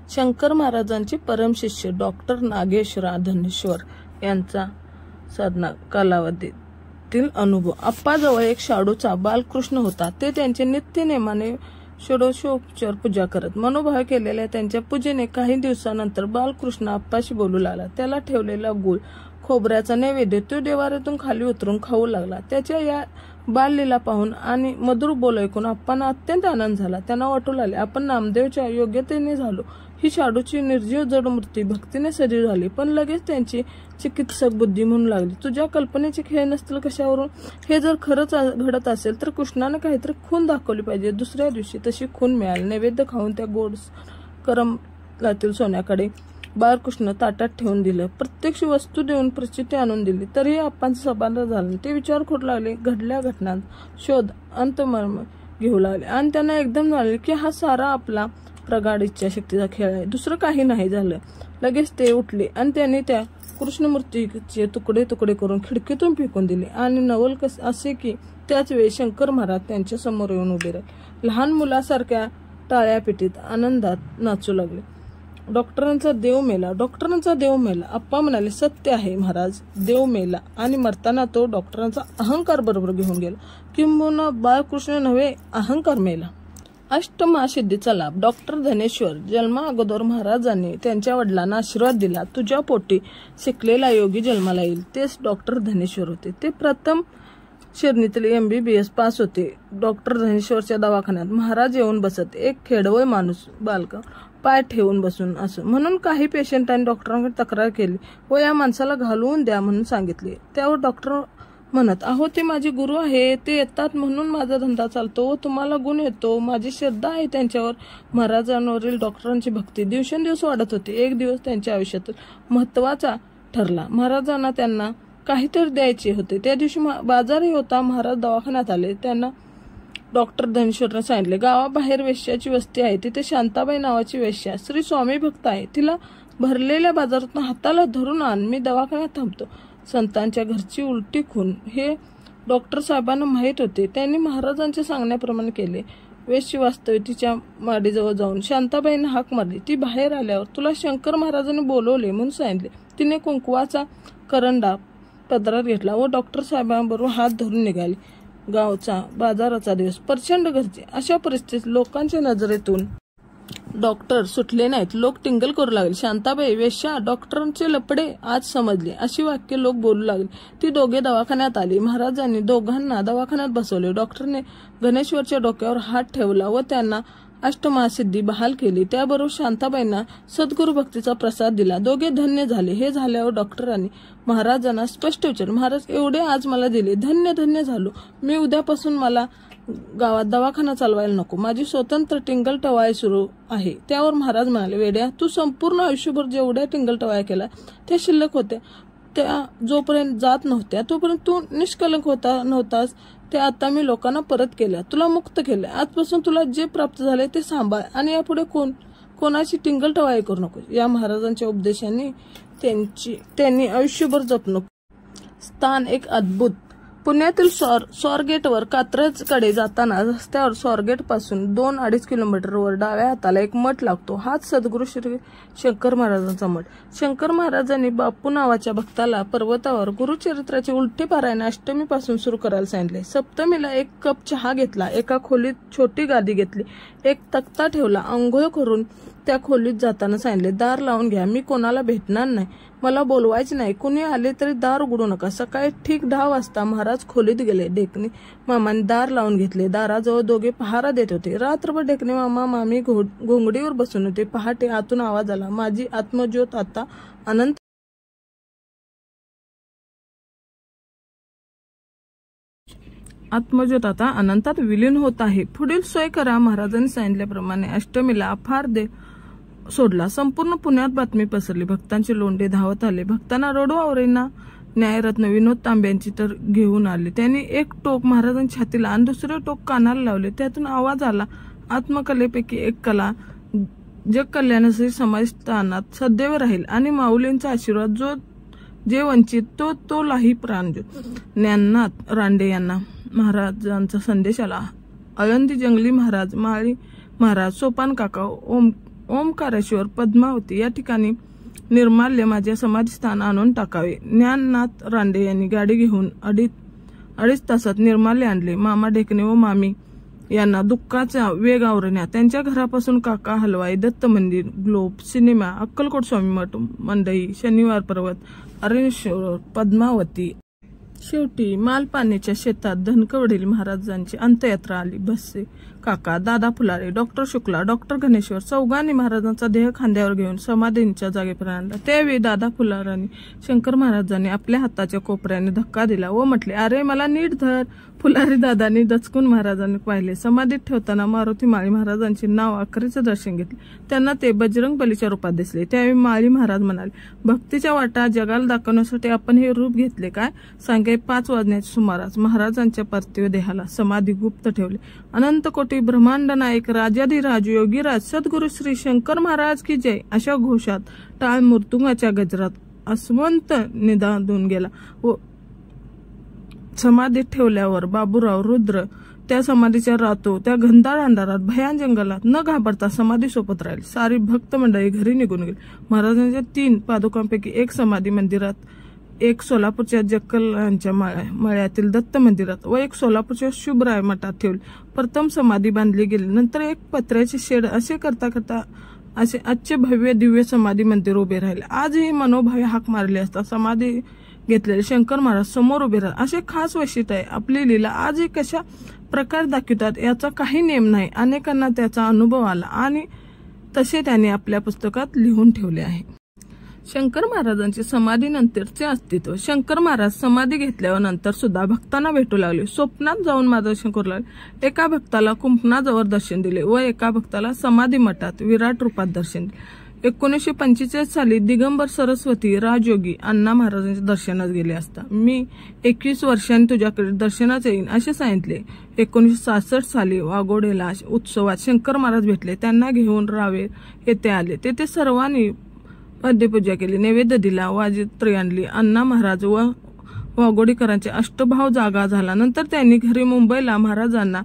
शंकर महाराजांचे परमशिष्य डॉक्टर नागेश्वर धनेश्वर यांचा साधना कालावधीतील अनुभव. आप्पाजवळ एक शाडूचा बालकृष्ण होता. ते त्यांचे नित्य नेमाने षोडशोपचार पूजा करत. मनोभाव केलेल्या त्यांच्या पूजेने काही दिवसानंतर बालकृष्ण आप्पाशी बोलू लागला. त्याला ठेवलेला गुळ, खोबऱ्याचा नैवेद्य तो देवाऱ्यातून खाली उतरून खाऊ लागला. त्याच्या या बाललीला पाहून आणि मधुर बोल ऐकून आप्पांना अत्यंत आनंद झाला. त्यांना वाटू लागले, आपण नामदेवच्या योग्यतेने झालो. ही शाडूची निर्जीव जड मूर्ती भक्तीने सजीव झाली. पण लगेच त्यांची चिकित्सक बुद्धी म्हणू लागली, तुझ्या कल्पनेचे खेळ नसतील कशावरून? हे जर खरंच घडत असेल तर कृष्णाने काहीतरी खून दाखवली पाहिजे. दुसऱ्या दिवशी तशी खून मिळाली. नैवेद्य खाऊन त्या गोड करमलातील सोन्याकडे बाळकृष्ण ताटात ठेवून दिलं. प्रत्यक्ष वस्तू देऊन प्रचिती आणून दिली. तरीही आप्पांचं समाधान झालं. ते विचार करू लागले. घडल्या घटनांत शोध अंतमर्म घेऊ लागले आणि त्यांना एकदम झाले की हा सारा आपला प्रगाढ इच्छाशक्तीचा खेळ आहे, दुसरं काही नाही झालं. लगेच ते उठले आणि त्यांनी त्या कृष्णमूर्तीचे तुकडे तुकडे करून खिडकीतून फेकून दिले आणि नवल असे की त्याच वेळी शंकर महाराज त्यांच्या समोर येऊन उभे राहिले. लहान मुलासारख्या टाळ्या पिटीत आनंदात नाचू लागले. डॉक्टरांचा देव मेला, डॉक्टरांचा देव मेला. आप्पा म्हणाले, सत्य आहे महाराज, देव मेला आणि मरताना तो डॉक्टरांचा अहंकार बरोबर घेऊन गेला. किंबहुना बाळकृष्ण नव्हे, अहंकार मेला. अष्टमहासिद्धीचा लाभ. डॉक्टर धनेश्वर जन्मा अगोदर महाराजांनी त्यांच्या वडिलांना आशीर्वाद दिला. तुझ्या पोटी शिकलेला योगी जन्माला येईल. तेच डॉक्टर धनेश्वर होते. ते प्रथम शिरणीतले MBBS पास होते. डॉक्टर धनेश्वरच्या दवाखान्यात महाराज येऊन बसत. एक खेडवळ माणूस बालका पाय ठेवून बसून असं म्हणून काही पेशंटांनी डॉक्टरांकडे तक्रार केली व या माणसाला घालवून द्या म्हणून सांगितले. त्यावर डॉक्टर म्हणत, अहो ते माझे गुरु आहे, ते येतात म्हणून माझा धंदा चालतो व तुम्हाला गुण येतो. माझी श्रद्धा आहे त्यांच्यावर. महाराजांवरील डॉक्टरांची भक्ती दिवसेंदिवस वाढत होती. एक दिवस त्यांच्या आयुष्यात महत्वाचा ठरला. महाराजांना त्यांना काहीतरी द्यायचे होते. त्या दिवशी बाजारही होता. महाराज दवाखान्यात आले. त्यांना डॉक्टर धनेश्वरने सांगितले, गावाबाहेर वेश्याची वस्ती आहे, तिथे शांताबाई नावाची वेश्या श्री स्वामी भक्त आहे, तिला भरलेल्या बाजारातून हाताला धरून आण, मी दवाखान्यात थांबतो. संतांच्या घरची उलटी खून हे डॉक्टर साहेबांना माहीत होते. त्यांनी महाराजांच्या सांगण्याप्रमाणे केले. वेश्य वास्तव्य तिच्या माडीजवळ जाऊन शांताबाईंना हाक मारली. ती बाहेर आल्यावर तुला शंकर महाराजांनी बोलवले म्हणून सांगितले. तिने कुंकवाचा करंडा पदरात घेतला व डॉक्टर साहेबांबरोबर हात धरून निघाली. गावचा बाजाराचा दिवस प्रचंड गर्दी. अशा परिस्थितीत लोकांच्या नजरेतून डॉक्टर सुटले नाहीत. लोक टिंगल करू लागले. शांताबाई वेश्या, डॉक्टरांचे लपडे आज समजले, अशी वाक्य लोक बोलू लागले. ती दोघे दवाखान्यात आली. महाराजांनी दोघांना दवाखान्यात बसवले. डॉक्टरने गणेश्वरच्या डोक्यावर हात ठेवला व त्यांना अष्टमहासिद्धी बहाल केली. त्याबरोबर शांताबाईंना सद्गुरु भक्तीचा प्रसाद दिला. दोघे धन्य झाले. हे झाल्यावर डॉक्टरांनी महाराजांना स्पष्ट विचारले, महाराज एवढे आज मला दिले, धन्य धन्य झालो. मी उद्यापासून मला गावात दवाखाना चालवायला नको, माझी स्वतंत्र टिंगल टवाळी सुरू आहे. त्यावर महाराज म्हणाले, वेड्या, तू संपूर्ण आयुष्यभर जेवढ्या टिंगल टवाळ्या केल्या त्या शिल्लक होत्या. त्या जोपर्यंत जात नव्हत्या तोपर्यंत तू निष्कलंक नव्हतास. त्या आता मी लोकांना परत केल्या, तुला मुक्त केल्या. आजपासून तुला जे प्राप्त झाले ते सांभाळ आणि यापुढे कोणाची टिंगल टवाळी करू नको. या महाराजांच्या उपदेशाने त्यांनी आयुष्यभर जपणूक. स्थान एक अद्भुत. पुण्यातील स्वारगेटवर कात्रजकडे जाताना रस्त्यावर स्वारगेट पासून 2-2.5 किलोमीटरवर डाव्या हाताला एक मठ लागतो. हाच सद्गुरू श्री शंकर महाराजांचा मठ. शंकर महाराजांनी बापू नावाच्या भक्ताला पर्वतावर गुरुचरित्राचे उलटे पारायण अष्टमीपासून सुरू करायला सांगितले. सप्तमीला 1 कप चहा घेतला. एका खोलीत छोटी गादी घेतली. एक तक्ता ठेवला. आंघोळ करून त्या खोलीत जाताना सांगितले, दार लावून घ्या, मी कोणाला भेटणार नाही, मला बोलवायचे नाही, कुणी आले तरी दार उघडू नका. सकाळी ठीक 10 वाजता महाराज खोलीत गेले. डेकणी मामाने दार लावून घेतले. दाराजवळ दोघे पहारा देत होते. रात्रभर डेकणी मामा मामी घोंगडीवर बसून होते. पहाटे आतून आवाज आला, माझी आत्मज्योत आता अनंत आत्मज्योत आता अनंतात विलीन होत आहे. पुढील सोय करा. महाराजांनी सांगितल्याप्रमाणे अष्टमीला अफार देव सोडला. संपूर्ण पुण्यात बातमी पसरली. भक्तांचे लोंढे धावत आले. भक्तांना रडूआवरेंना न्यायरत्न विनोद तांब्यांची तर घेऊन आले. त्यांनी एक टोक महाराजांच्या छातीला आणि दुसरे टोक कानाला लावले. त्यातून आवाज आला, आत्मकलेपैकी एक कला जग कल्याणासाठी समाजस्थानात सदैव राहील आणि माऊलींचा आशीर्वाद जे वंचित तो लाही प्राणज्योत. ज्ञाननाथ रांडे यांना महाराजांचा संदेश आला. आळंदी जंगली महाराज, माळी महाराज, सोपान काका, ओमकारेश्वर, पद्मावती या ठिकाणी निर्माल्य माझ्या समाधीस्थान आणून टाकावे. ज्ञाननाथ रांडे यांनी गाडी घेऊन अडीच तासात निर्माल्य आणले. मामा ढेकणे व मामी यांना दुःखाचा वेग आवरण्यात त्यांच्या घरापासून काका हलवाई, दत्त मंदिर, ग्लोब, सिनेमा, अक्कलकोट स्वामी मठ, मंडई, शनिवार पर्वत, अरण्येश्वर, पद्मावती. शेवटी मालपाण्याच्या शेतात धनकवडील महाराजांची अंत्ययात्रा आली. बसे काका, दादा फुलारे, डॉक्टर शुक्ला, डॉक्टर गणेश्वर चौघांनी महाराजांचा देह खांद्यावर घेऊन समाधींच्या जागेपर्यंत आणला। त्यावेळी दादा फुलारांनी शंकर महाराजांनी आपल्या हाताच्या कोपऱ्याने धक्का दिला व म्हटले, अरे मला नीट धर। फुलारी दादांनी दचकून महाराजांनी पाहिले। समाधीत ठेवताना मारुती माळी महाराजांचे नाव अखेरीचं दर्शन घेतले। त्यांना ते बजरंग बलीच्या रूपात दिसले। त्यावेळी माळी महाराज म्हणाले, भक्तीच्या वाटा जगाला दाखवण्यासाठी आपण हे रूप घेतले काय? सांगे 5 वाजण्याच्या सुमारास महाराजांच्या पार्थिव देहाला समाधी गुप्त ठेवले। अनंत कोटी ब्रह्मांड नायक राजाधिराज योगीराज सद्गुरु श्री शंकर महाराज की जय अशा घोषात टाळ मृदुंगाच्या गजरात अस्वंत निनादून गेला व समाधीत ठेवल्यावर बाबूराव रुद्र त्या समाधीच्या रातो त्या घनदाट अंधारात भयान जंगलात न घाबरता समाधी सोबत राहील। सारी भक्त मंडळी घरी निघून गेली। महाराजांच्या 3 पादुकांपैकी एक समाधी मंदिरात, एक सोलापूरच्या जक्कलांच्या मळ्यातील दत्त मंदिरात व एक सोलापूरच्या शुभराय मठात ठेवली। प्रथम समाधी बांधली गेली, नंतर एक पत्र्याची शेड, असे करता करता असे आजचे भव्य दिव्य समाधी मंदिर उभे राहिले। आजही मनोभावे हाक मारली असता समाधी घेतलेले शंकर महाराज समोर उभे राहतात। असे खास वैशिष्ट्य आहे। आपली लीला आजही कशा प्रकारे दाखवतात याचा काही नेम नाही। अनेकांना त्याचा अनुभव आला आणि तसे त्यांनी आपल्या पुस्तकात लिहून ठेवले आहे। शंकर महाराजांची समाधीनंतरचे अस्तित्व। शंकर महाराज समाधी घेतल्यावर नंतर सुद्धा भक्तांना भेटू लागले। स्वप्नात जाऊन मार्गदर्शन करू लागले। एका भक्ताला कुंपणाजवळ दर्शन दिले व एका भक्ताला समाधी मठात विराट रूपात दर्शन दिले। 1945 साली दिगंबर सरस्वती राजयोगी अण्णा महाराजांच्या दर्शनास गेले असता मी 21 वर्षांनी तुझ्याकडे दर्शनास येईन असे सांगितले। 1966 साली वाघोडेला उत्सवात शंकर महाराज भेटले। त्यांना घेऊन रावेर येथे आले। तेथे सर्वांनी पद्यपूजा केली, नैवेद्य दिला, वाजंत्री आणली। अण्णा महाराज व वाघोडेकरांचे अष्टभाव जागा झाला। नंतर त्यांनी घरी मुंबईला महाराजांना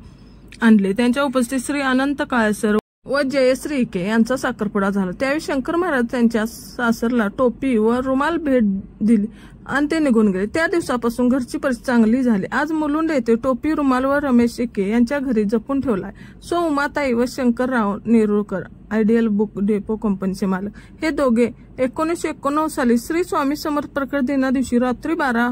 आणले। त्यांच्या उपस्थितीत श्री अनंत काळेसर व जयश्री इके यांचा साखरपुडा झाला। त्यावेळी शंकर महाराज त्यांच्या सासरला टोपी व रुमाल भेट दिली आणि ते निघून गेले। त्या दिवसापासून घरची परिस्थिती चांगली झाली। आज मुलुंड येथे टोपी, रुमाल व रमेश इके यांच्या घरी जपून ठेवलाय। सो उमाताई व शंकरराव नेरुळकर आयडियल बुक डेपो कंपनीचे मालक हे दोघे 1989 साली श्री स्वामी समर्थ प्रकट दिना दिवशी रात्री 12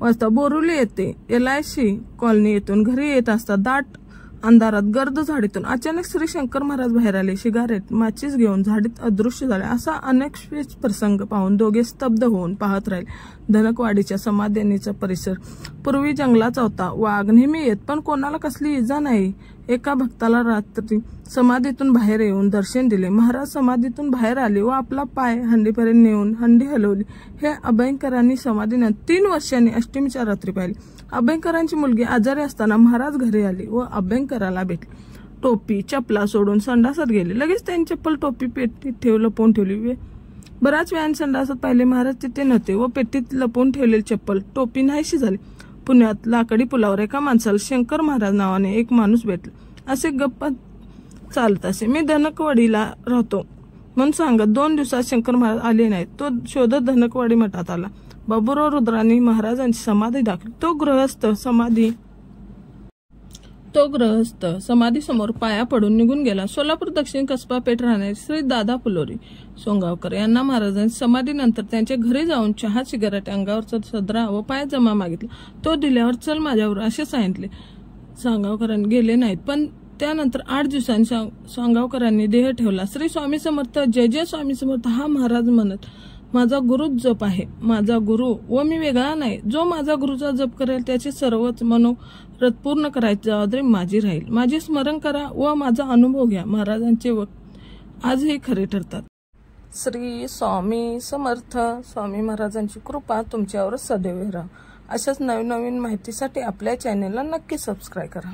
वाजता बोरुली येथे LIC कॉलनी येथून घरी येत असता दाट अंधारात गर्द झाडीतून अचानक श्री शंकर महाराज बाहेर आले। सिगारेट माचीस घेऊन झाडीत अदृश्य झाले। असा अनपेक्षित प्रसंग पाहून दोघे स्तब्ध होऊन पाहत राहिले। धनकवाडीच्या समाधीचा परिसर पूर्वी जंगलाचा होता। वाघ नेहमी येत पण कोणाला कसली इजा नाही। एका भक्ताला रात्री समाधीतून बाहेर येऊन दर्शन दिले। महाराज समाधीतून बाहेर आले व आपला पाय हंडीपर्यंत नेऊन हंडी हलवली। हे अभयंकरांनी समाधीनंतर 3 वर्षांनी अष्टमीच्या रात्री पाहिले। अभयंकरांची मुलगी आजारी असताना महाराज घरी आले व अभयंकराला भेटले। टोपी चपला सोडून संडासात गेले। लगेच त्यांनी चप्पल टोपी पेटीत लपवून ठेवली। बराच वेळाने संडासात पाहिले महाराज तिथे नव्हते व पेटीत लपवून ठेवलेली चप्पल टोपी नाहीशी झाली। पुण्यात लाकडी पुलावर एका माणसाला शंकर महाराज नावाने एक माणूस भेटला। असे गप्पा चालत असे। मी धनकवाडीला राहतो म्हणून सांगत 2 दिवसात शंकर महाराज आले नाहीत। तो शोधत धनकवाडी मठात आला। बाबूराव रुद्रांनी महाराजांची समाधी दाखवली। तो गृहस्थ समाधी समोर पाया पडून निघून गेला। सोलापूर दक्षिण कसबा पेठ राहणारे श्री दादा फुलोरी सोंगावकर यांना महाराजांची समाधीनंतर त्यांच्या घरी जाऊन चहा, सिगारेट, अंगावरचा सदरा व पायजमा मागितला। तो दिल्यावर चल माझ्यावर असे सांगितले। सोंगावकरांनी गेले नाहीत पण त्यानंतर 8 दिवसांनी सोंगावकरांनी देह ठेवला। श्री स्वामी समर्थ, जय जय स्वामी समर्थ हा महाराज म्हणत माझा गुरुच जप आहे। माझा गुरु व मी वेगळा नाही। जो माझा गुरुचा जप करेल त्याचे सर्वच मनोरथ पूर्ण करायची जबाबदारी माझी राहील। माझे स्मरण करा व माझा अनुभव घ्या। महाराजांचे वक्त आजही खरे ठरतात। श्री स्वामी समर्थ। स्वामी महाराजांची कृपा तुमच्यावर सदैव राहो। अशाच नवीन माहितीसाठी आपल्या चॅनेलला नक्की सबस्क्राईब करा।